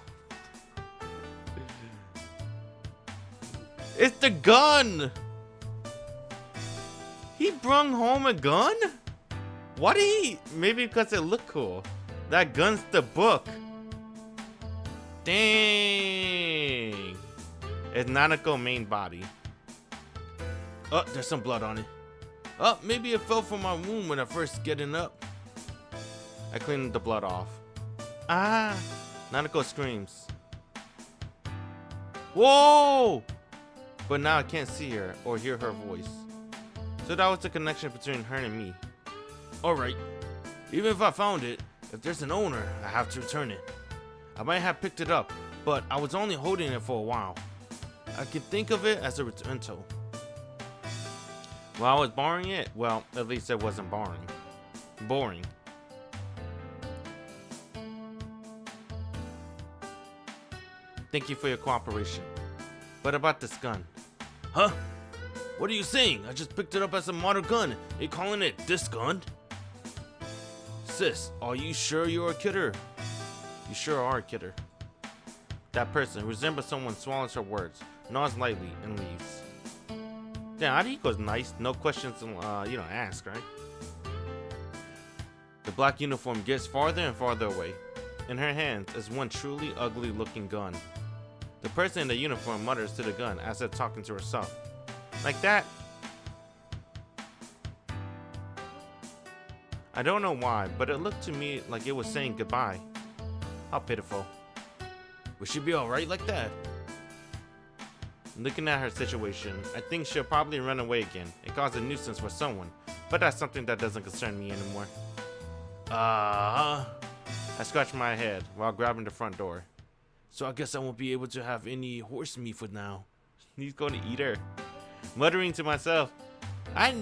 It's the gun! He brung home a gun? Why did he? Maybe because it looked cool. That gun's the book. Dang. It's Nanako main body. Oh, there's some blood on it. Oh, maybe it fell from my wound when I first getting up. I cleaned the blood off. Ah! Nanako screams. Whoa! But now I can't see her or hear her voice. So that was the connection between her and me. Alright. Even if I found it, if there's an owner, I have to return it. I might have picked it up, but I was only holding it for a while. I could think of it as a rental. While I was borrowing it, well, at least it wasn't borrowing. Boring. Thank you for your cooperation. But about this gun. Huh? What are you saying? I just picked it up as a model gun. You calling it this gun? Sis, are you sure you're a kidder? You sure are a kidder. That person who resembles someone swallows her words, nods lightly, and leaves. Damn, Ariko's nice. No questions, asked, right? The black uniform gets farther and farther away. In her hands is one truly ugly-looking gun. The person in the uniform mutters to the gun as if talking to herself. Like that? I don't know why, but it looked to me like it was saying goodbye. How pitiful. We should be alright like that. Looking at her situation, I think she'll probably run away again and cause a nuisance for someone, but that's something that doesn't concern me anymore. I scratched my head while grabbing the front door. So I guess I won't be able to have any horse meat for now. He's going to eat her. Muttering to myself, I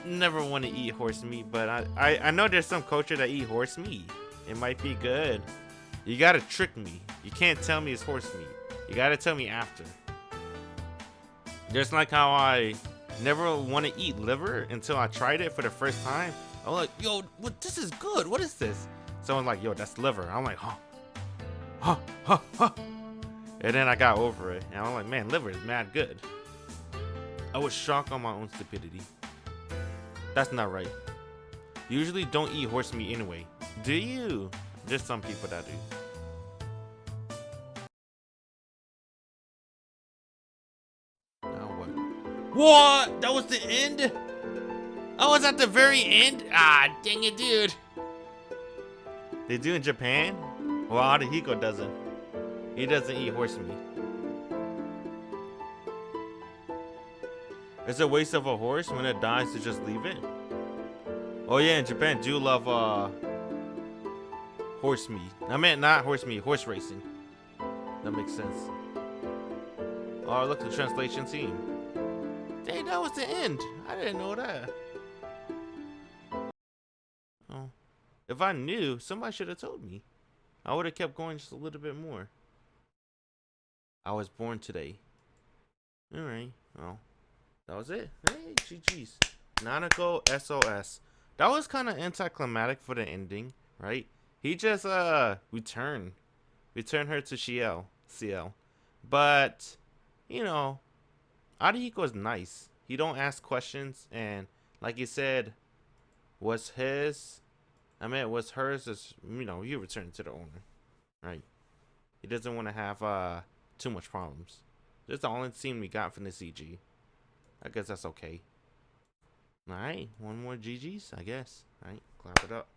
never want to eat horse meat, but I know there's some culture that eat horse meat. It might be good. You gotta trick me. You can't tell me it's horse meat. You gotta tell me after. Just like how I never want to eat liver until I tried it for the first time. I'm like, yo, what? This is good. What is this? Someone's like, yo, that's liver. I'm like, huh. And then I got over it. And I'm like, man, liver is mad good. I was shocked on my own stupidity. That's not right. You usually don't eat horse meat anyway. Do you? There's some people that do. Now what? What? That was the end? I was at the very end? Ah, dang it, dude. They do in Japan? Well, Arihiko doesn't. He doesn't eat horse meat. It's a waste of a horse when it dies to just leave it. Oh yeah, in Japan do love horse meat. I meant not horse meat, horse racing. That makes sense. Oh, look, the translation team. Dang, that was the end. I didn't know that. Oh, if I knew, somebody should have told me. I would have kept going just a little bit more. I was born today. Alright, well, that was it. Hey, GG's. Nanako S.O.S. That was kind of anticlimactic for the ending, right? He just returned her to CL. But, you know, Arihiko's nice. He don't ask questions, and like you said, what's hers is, you know, you return it to the owner, right? He doesn't want to have too much problems. That's the only scene we got from the CG. I guess that's okay. Alright, one more GG's, I guess. Alright, clap it up.